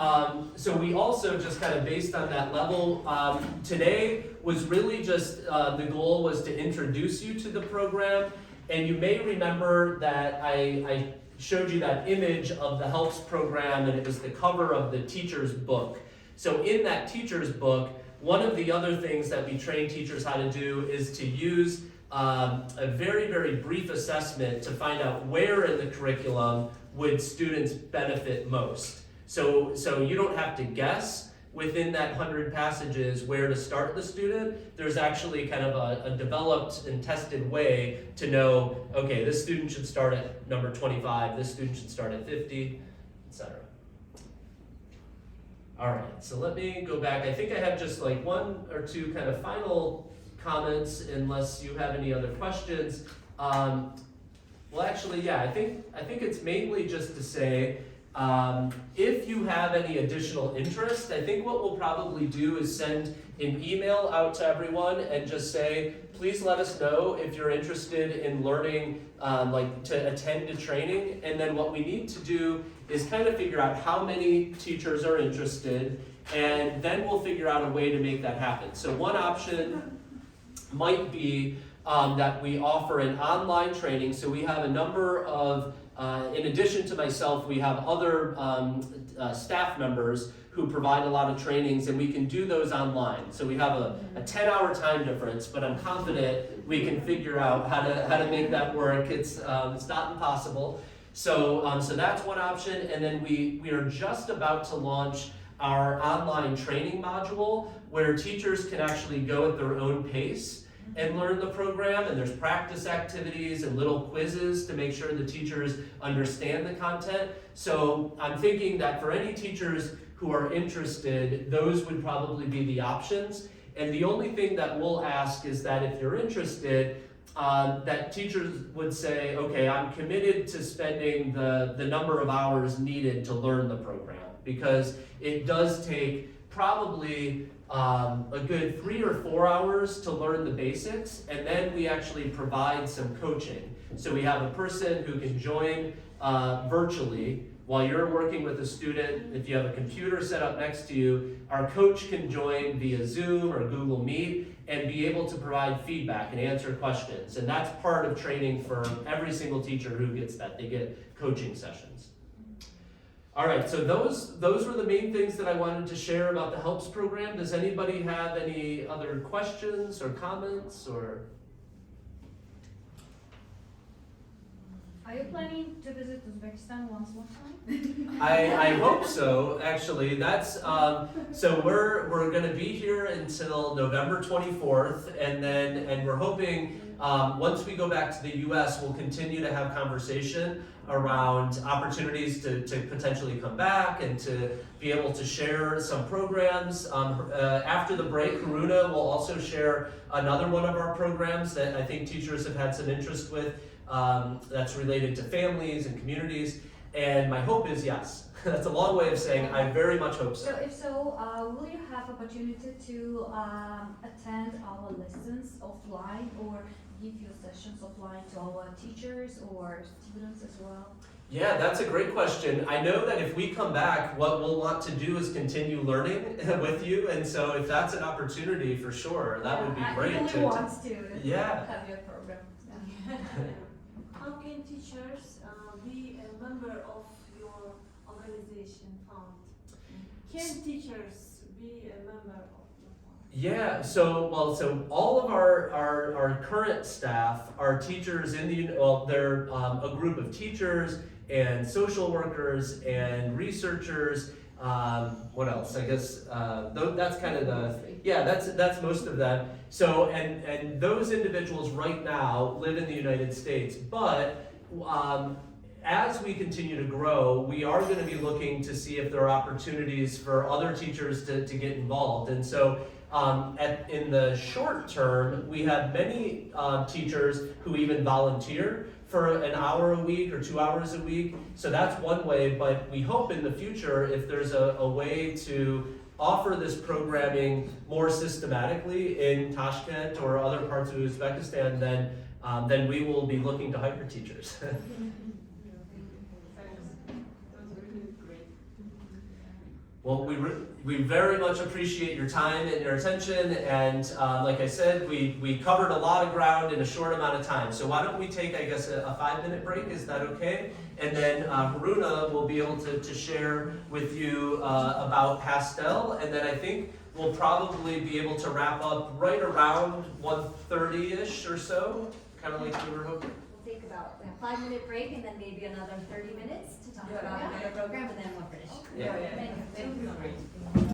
we also just kind of based on that level, today was really just, the goal was to introduce you to the program. And you may remember that I showed you that image of the HELPS program, and it was the cover of the teacher's book. So in that teacher's book, one of the other things that we train teachers how to do is to use a very, very brief assessment to find out where in the curriculum would students benefit most. So you don't have to guess within that 100 passages where to start the student. There's actually kind of a developed and tested way to know, okay, this student should start at number 25, this student should start at 50, etc. All right, so let me go back. I think I have just like one or two kind of final comments, unless you have any other questions. Well, actually, yeah, I think it's mainly just to say, if you have any additional interest, I think what we'll probably do is send an email out to everyone and just say, please let us know if you're interested in learning, like to attend a training. And then what we need to do is kind of figure out how many teachers are interested, and then we'll figure out a way to make that happen. So one option might be that we offer an online training. So we have a number of, in addition to myself, we have other staff members who provide a lot of trainings, and we can do those online. So we have a 10-hour time difference, but I'm confident we can figure out how to make that work. It's not impossible. So that's one option, and then we are just about to launch our online training module where teachers can actually go at their own pace and learn the program, and there's practice activities and little quizzes to make sure the teachers understand the content. So I'm thinking that for any teachers who are interested, those would probably be the options. And the only thing that we'll ask is that if you're interested, that teachers would say, okay, I'm committed to spending the number of hours needed to learn the program, because it does take probably a good 3 or 4 hours to learn the basics, and then we actually provide some coaching. So we have a person who can join virtually while you're working with a student. If you have a computer set up next to you, our coach can join via Zoom or Google Meet and be able to provide feedback and answer questions. And that's part of training for every single teacher who gets that. They get coaching sessions. All right, so those were the main things that I wanted to share about the HELPS program. Does anybody have any other questions or comments or? Are you planning to visit Uzbekistan once more time? I hope so, actually. That's so we're gonna be here until November 24th, and we're hoping once we go back to the US, we'll continue to have conversation around opportunities to potentially come back and to be able to share some programs. After the break, Haruna will also share another one of our programs that I think teachers have had some interest with, that's related to families and communities. And my hope is yes. That's a long way of saying I very much hope so. So if so, will you have opportunity to attend our lessons offline or give your sessions offline to our teachers or students as well? Yeah, that's a great question. I know that if we come back, what we'll want to do is continue learning with you, and so if that's an opportunity, for sure, that would be great. I really want to yeah. have your program. How can teachers be a member of your organization fund? Can teachers be a member of your fund? Yeah, so all of our current staff are teachers in the, well, they're a group of teachers and social workers and researchers. What else? I guess that's kind of that's most of them. So and those individuals right now live in the United States, but as we continue to grow, we are going to be looking to see if there are opportunities for other teachers to get involved. And so in the short term, we have many teachers who even volunteer for an hour a week or 2 hours a week. So that's one way, but we hope in the future, if there's a way to offer this programming more systematically in Tashkent or other parts of Uzbekistan, then we will be looking to hire teachers. Thanks. That's really great. Well, we very much appreciate your time and your attention, and like I said, we covered a lot of ground in a short amount of time. So why don't we take, I guess, a 5-minute break? Is that okay? And then Haruna will be able to share with you about Pastel, and then I think we'll probably be able to wrap up right around 1:30-ish or so, kind of like we were hoping. We'll take about a 5-minute break and then maybe another 30 minutes to talk Yeah. about another program, and then we'll finish. Yeah. Yeah. Thank you. Thank you.